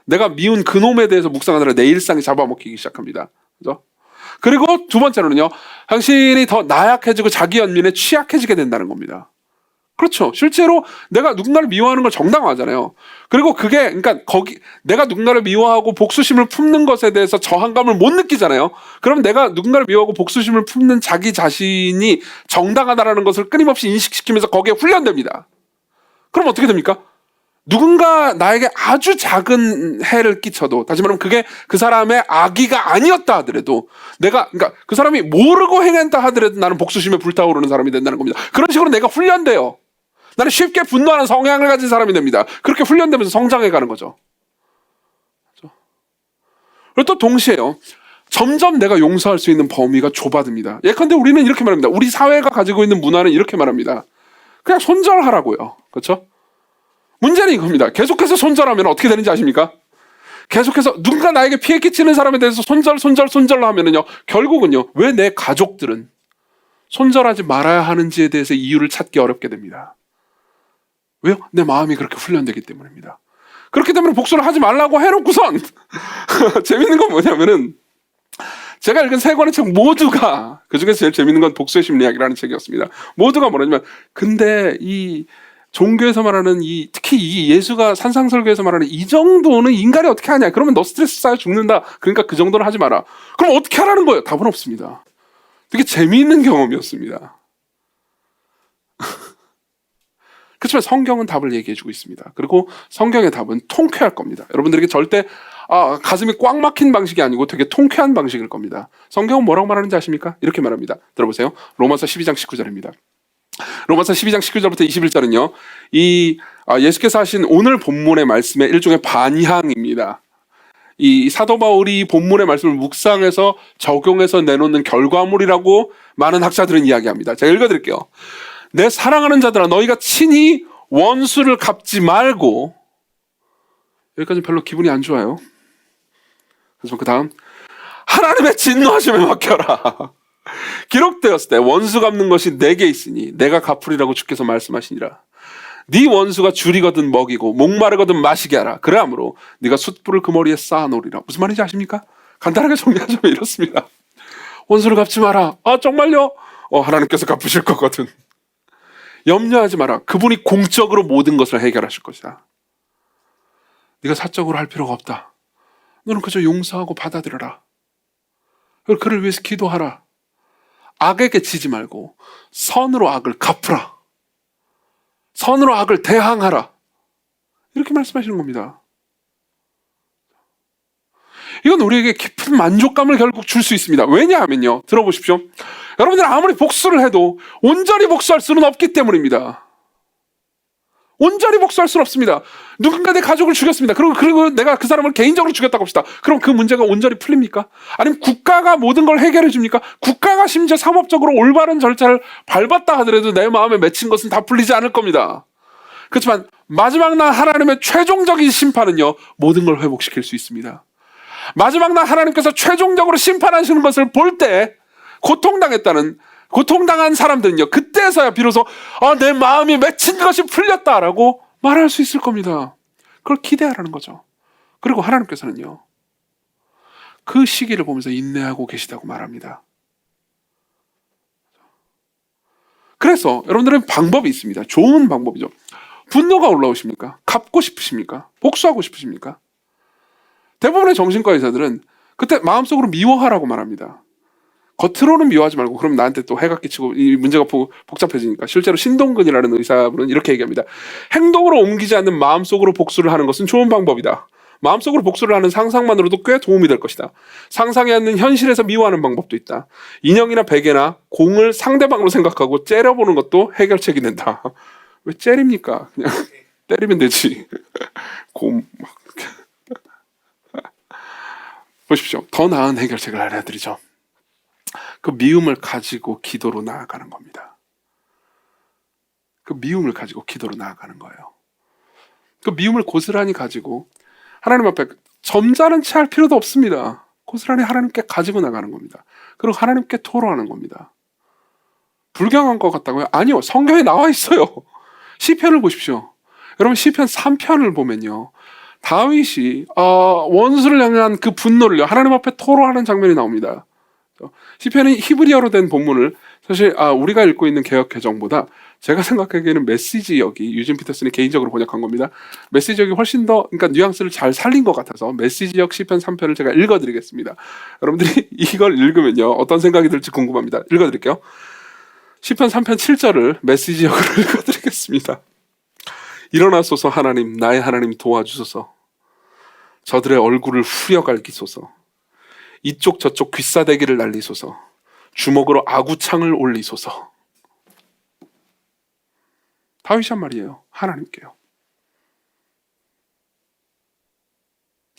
내가 미운 그놈에 대해서 묵상하느라 내 일상이 잡아먹히기 시작합니다. 그죠? 그리고 두 번째로는요, 당신이 더 나약해지고 자기 연민에 취약해지게 된다는 겁니다. 그렇죠. 실제로 내가 누군가를 미워하는 걸 정당화하잖아요. 그리고 그게, 그러니까 내가 누군가를 미워하고 복수심을 품는 것에 대해서 저항감을 못 느끼잖아요. 그럼 내가 누군가를 미워하고 복수심을 품는 자기 자신이 정당하다라는 것을 끊임없이 인식시키면서 거기에 훈련됩니다. 그럼 어떻게 됩니까? 누군가 나에게 아주 작은 해를 끼쳐도, 다시 말하면 그게 그 사람의 악의가 아니었다 하더라도, 그러니까 그 사람이 모르고 행했다 하더라도 나는 복수심에 불타오르는 사람이 된다는 겁니다. 그런 식으로 내가 훈련돼요. 나는 쉽게 분노하는 성향을 가진 사람이 됩니다. 그렇게 훈련되면서 성장해가는 거죠. 그리고 또 동시에요, 점점 내가 용서할 수 있는 범위가 좁아듭니다. 예컨대 우리는 이렇게 말합니다. 우리 사회가 가지고 있는 문화는 이렇게 말합니다. 그냥 손절하라고요. 그렇죠? 문제는 이겁니다. 계속해서 손절하면 어떻게 되는지 아십니까? 계속해서 누군가 나에게 피해 끼치는 사람에 대해서 손절로 하면은요, 결국은요, 왜 내 가족들은 손절하지 말아야 하는지에 대해서 이유를 찾기 어렵게 됩니다. 왜요? 내 마음이 그렇게 훈련되기 때문입니다. 그렇기 때문에 복수를 하지 말라고 해놓고선 재밌는 건 뭐냐면은, 제가 읽은 3권의 책 모두가, 그중에서 제일 재밌는 건 복수의 심리학이라는 책이었습니다. 모두가 뭐냐면, 근데 이 종교에서 말하는 특히 이 예수가 산상설교에서 말하는 이 정도는 인간이 어떻게 하냐? 그러면 너 스트레스 쌓여 죽는다. 그러니까 그 정도는 하지 마라. 그럼 어떻게 하라는 거예요? 답은 없습니다. 되게 재미있는 경험이었습니다. 그렇지만 성경은 답을 얘기해주고 있습니다. 그리고 성경의 답은 통쾌할 겁니다. 여러분들에게 절대 가슴이 꽉 막힌 방식이 아니고 되게 통쾌한 방식일 겁니다. 성경은 뭐라고 말하는지 아십니까? 이렇게 말합니다. 들어보세요. 로마서 12장 19절입니다. 로마서 12장 19절부터 21절은요. 예수께서 하신 오늘 본문의 말씀의 일종의 반향입니다. 이 사도 바울이 본문의 말씀을 묵상해서 적용해서 내놓는 결과물이라고 많은 학자들은 이야기합니다. 제가 읽어드릴게요. 내 사랑하는 자들아, 너희가 친히 원수를 갚지 말고, 여기까지 별로 기분이 안 좋아요. 그래서 그 다음, 하나님의 진노하심에 맡겨라. 기록되었을 때 원수 갚는 것이 내게 있으니 내가 갚으리라고 주께서 말씀하시니라. 네 원수가 줄이거든 먹이고 목마르거든 마시게 하라. 그러므로 네가 숯불을 그 머리에 쌓아놓으리라. 무슨 말인지 아십니까? 간단하게 정리하자면 이렇습니다. 원수를 갚지 마라. 아, 정말요? 하나님께서 갚으실 거거든. 염려하지 마라. 그분이 공적으로 모든 것을 해결하실 것이다. 네가 사적으로 할 필요가 없다. 너는 그저 용서하고 받아들여라. 그리고 그를 위해서 기도하라. 악에게 지지 말고 선으로 악을 갚으라. 선으로 악을 대항하라. 이렇게 말씀하시는 겁니다. 이건 우리에게 깊은 만족감을 결국 줄 수 있습니다. 왜냐하면요, 들어보십시오. 여러분들 아무리 복수를 해도 온전히 복수할 수는 없기 때문입니다. 온전히 복수할 수는 없습니다. 누군가 내 가족을 죽였습니다. 그리고 내가 그 사람을 개인적으로 죽였다고 합시다. 그럼 그 문제가 온전히 풀립니까? 아니면 국가가 모든 걸 해결해 줍니까? 국가가 심지어 사법적으로 올바른 절차를 밟았다 하더라도 내 마음에 맺힌 것은 다 풀리지 않을 겁니다. 그렇지만 마지막 날 하나님의 최종적인 심판은요, 모든 걸 회복시킬 수 있습니다. 마지막 날 하나님께서 최종적으로 심판하시는 것을 볼 때 고통당한 사람들은요, 그때서야 비로소 내 마음이 맺힌 것이 풀렸다라고 말할 수 있을 겁니다. 그걸 기대하라는 거죠. 그리고 하나님께서는요, 그 시기를 보면서 인내하고 계시다고 말합니다. 그래서 여러분들은 방법이 있습니다. 좋은 방법이죠. 분노가 올라오십니까? 갚고 싶으십니까? 복수하고 싶으십니까? 대부분의 정신과 의사들은 그때 마음속으로 미워하라고 말합니다. 겉으로는 미워하지 말고, 그럼 나한테 또 해가 끼치고 이 문제가 복잡해지니까. 실제로 신동근이라는 의사분은 이렇게 얘기합니다. 행동으로 옮기지 않는 마음속으로 복수를 하는 것은 좋은 방법이다. 마음속으로 복수를 하는 상상만으로도 꽤 도움이 될 것이다. 상상이 않는 현실에서 미워하는 방법도 있다. 인형이나 베개나 공을 상대방으로 생각하고 째려보는 것도 해결책이 된다. 왜 째립니까? 그냥 때리면 되지. 보십시오. 더 나은 해결책을 알려드리죠. 그 미움을 가지고 기도로 나아가는 겁니다. 그 미움을 가지고 기도로 나아가는 거예요. 그 미움을 고스란히 가지고 하나님 앞에 점잖은 채 할 필요도 없습니다. 고스란히 하나님께 가지고 나가는 겁니다. 그리고 하나님께 토로하는 겁니다. 불경한 것 같다고요? 아니요. 성경에 나와 있어요. 시편을 보십시오. 여러분, 시편 3편을 보면요, 다윗이 원수를 향한 그 분노를 하나님 앞에 토로하는 장면이 나옵니다. 시편이 히브리어로 된 본문을 사실 우리가 읽고 있는 개역 개정보다 제가 생각하기에는 메시지역이, 유진 피터슨이 개인적으로 번역한 겁니다. 메시지역이 훨씬 더, 그러니까 뉘앙스를 잘 살린 것 같아서 메시지역 시편 3편을 제가 읽어드리겠습니다. 여러분들이 이걸 읽으면요, 어떤 생각이 들지 궁금합니다. 읽어드릴게요. 시편 3편 7절을 메시지역으로 읽어드리겠습니다. 일어나소서 하나님, 나의 하나님 도와주소서. 저들의 얼굴을 후려갈기소서. 이쪽 저쪽 귀싸대기를 날리소서. 주먹으로 아구창을 올리소서. 다윗이 한 말이에요. 하나님께요.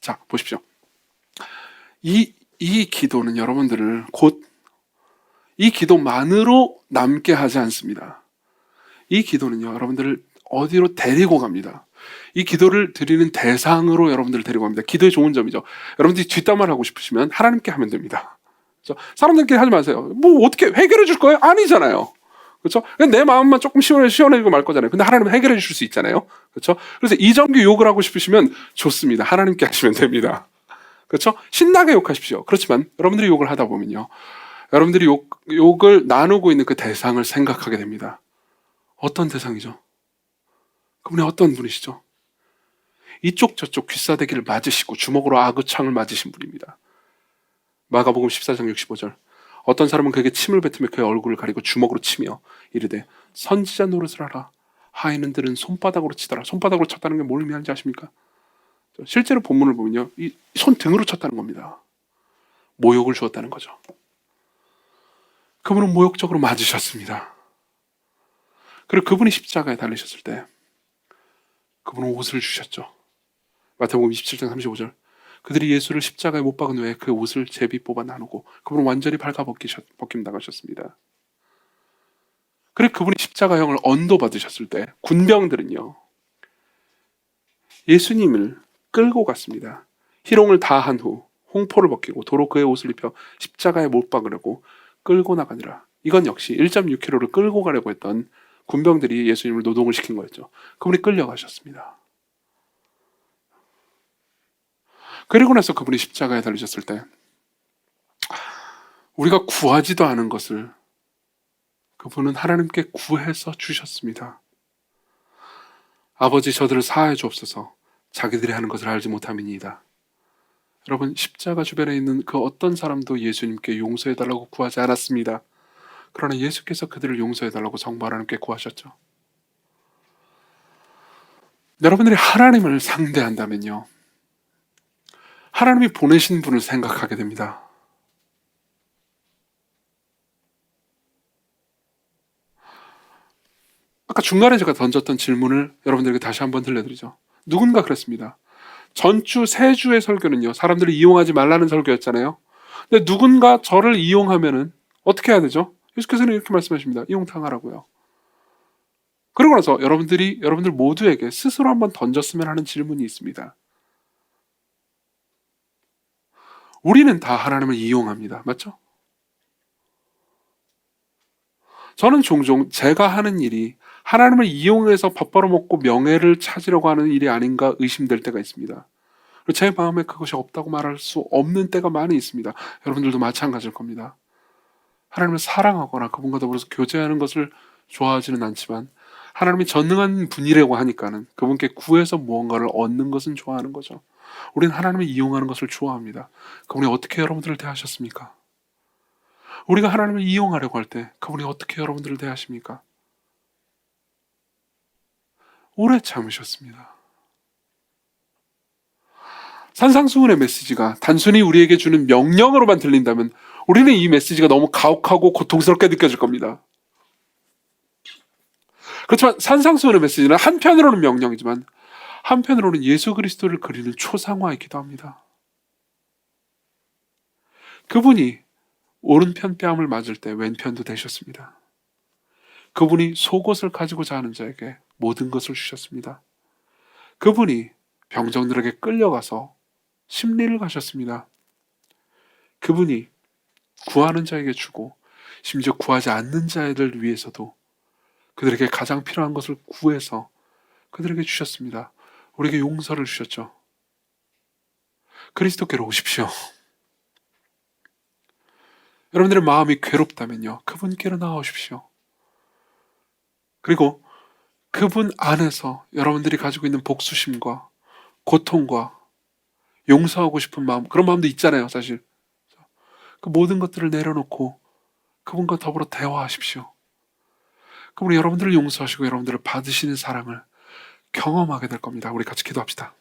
자, 보십시오. 이 기도는 여러분들을 곧 이 기도만으로 남게 하지 않습니다. 이 기도는요, 여러분들을 어디로 데리고 갑니다. 이 기도를 드리는 대상으로 여러분들을 데리고 갑니다. 기도의 좋은 점이죠. 여러분들이 뒷담화를 하고 싶으시면 하나님께 하면 됩니다. 그렇죠? 사람들끼리 하지 마세요. 뭐 어떻게 해결해 줄 거예요? 아니잖아요. 그렇죠? 내 마음만 조금 시원해지고 말 거잖아요. 근데 하나님은 해결해 줄 수 있잖아요. 그렇죠? 그래서 이정규 욕을 하고 싶으시면 좋습니다. 하나님께 하시면 됩니다. 그렇죠? 신나게 욕하십시오. 그렇지만 여러분들이 욕을 하다 보면요, 여러분들이 욕을 나누고 있는 그 대상을 생각하게 됩니다. 어떤 대상이죠? 그분이 어떤 분이시죠? 이쪽 저쪽 귀싸대기를 맞으시고 주먹으로 아구창을 맞으신 분입니다. 마가복음 14장 65절. 어떤 사람은 그에게 침을 뱉으며 그의 얼굴을 가리고 주먹으로 치며 이르되 선지자 노릇을 하라. 하인들은 손바닥으로 치더라. 손바닥으로 쳤다는 게 뭘 의미하는지 아십니까? 실제로 본문을 보면요, 이 손등으로 쳤다는 겁니다. 모욕을 주었다는 거죠. 그분은 모욕적으로 맞으셨습니다. 그리고 그분이 십자가에 달리셨을 때 그분은 옷을 주셨죠. 마태복음 27장 35절. 그들이 예수를 십자가에 못 박은 후에 그 옷을 제비 뽑아 나누고 그분은 완전히 벗김 당하셨습니다. 그리고 그분이 십자가형을 언도받으셨을 때 군병들은요, 예수님을 끌고 갔습니다. 희롱을 다 한 후 홍포를 벗기고 도로 그의 옷을 입혀 십자가에 못 박으려고 끌고 나가니라. 이건 역시 1.6km를 끌고 가려고 했던 군병들이 예수님을 노동을 시킨 거였죠. 그분이 끌려가셨습니다. 그리고 나서 그분이 십자가에 달리셨을 때 우리가 구하지도 않은 것을 그분은 하나님께 구해서 주셨습니다. 아버지, 저들을 사하여 주옵소서. 자기들이 하는 것을 알지 못함이니이다. 여러분, 십자가 주변에 있는 그 어떤 사람도 예수님께 용서해달라고 구하지 않았습니다. 그러나 예수께서 그들을 용서해달라고 성부 하나님께 구하셨죠. 여러분들이 하나님을 상대한다면요, 하나님이 보내신 분을 생각하게 됩니다. 아까 중간에 제가 던졌던 질문을 여러분들에게 다시 한번 들려드리죠. 누군가 그랬습니다. 전주, 세주의 설교는요, 사람들을 이용하지 말라는 설교였잖아요. 근데 누군가 저를 이용하면은 어떻게 해야 되죠? 예수께서는 이렇게 말씀하십니다. 이용당하라고요. 그러고 나서 여러분들 모두에게 스스로 한번 던졌으면 하는 질문이 있습니다. 우리는 다 하나님을 이용합니다. 맞죠? 저는 종종 제가 하는 일이 하나님을 이용해서 밥 벌어먹고 명예를 찾으려고 하는 일이 아닌가 의심될 때가 있습니다. 그리고 제 마음에 그것이 없다고 말할 수 없는 때가 많이 있습니다. 여러분들도 마찬가지일 겁니다. 하나님을 사랑하거나 그분과 더불어서 교제하는 것을 좋아하지는 않지만 하나님이 전능한 분이라고 하니까는 그분께 구해서 무언가를 얻는 것은 좋아하는 거죠. 우리는 하나님을 이용하는 것을 좋아합니다. 그분이 어떻게 여러분들을 대하셨습니까? 우리가 하나님을 이용하려고 할 때 그분이 어떻게 여러분들을 대하십니까? 오래 참으셨습니다. 산상수훈의 메시지가 단순히 우리에게 주는 명령으로만 들린다면 우리는 이 메시지가 너무 가혹하고 고통스럽게 느껴질 겁니다. 그렇지만 산상수훈의 메시지는 한편으로는 명령이지만 한편으로는 예수 그리스도를 그리는 초상화이기도 합니다. 그분이 오른편 뺨을 맞을 때 왼편도 되셨습니다. 그분이 속옷을 가지고자 하는 자에게 모든 것을 주셨습니다. 그분이 병정들에게 끌려가서 심리를 가셨습니다. 그분이 구하는 자에게 주고 심지어 구하지 않는 자들 위해서도 그들에게 가장 필요한 것을 구해서 그들에게 주셨습니다. 우리에게 용서를 주셨죠. 그리스도께로 오십시오. 여러분들의 마음이 괴롭다면요, 그분께로 나아오십시오. 그리고 그분 안에서 여러분들이 가지고 있는 복수심과 고통과 용서하고 싶은 마음, 그런 마음도 있잖아요, 사실. 그 모든 것들을 내려놓고 그분과 더불어 대화하십시오. 그분이 여러분들을 용서하시고 여러분들을 받으시는 사랑을 경험하게 될 겁니다. 우리 같이 기도합시다.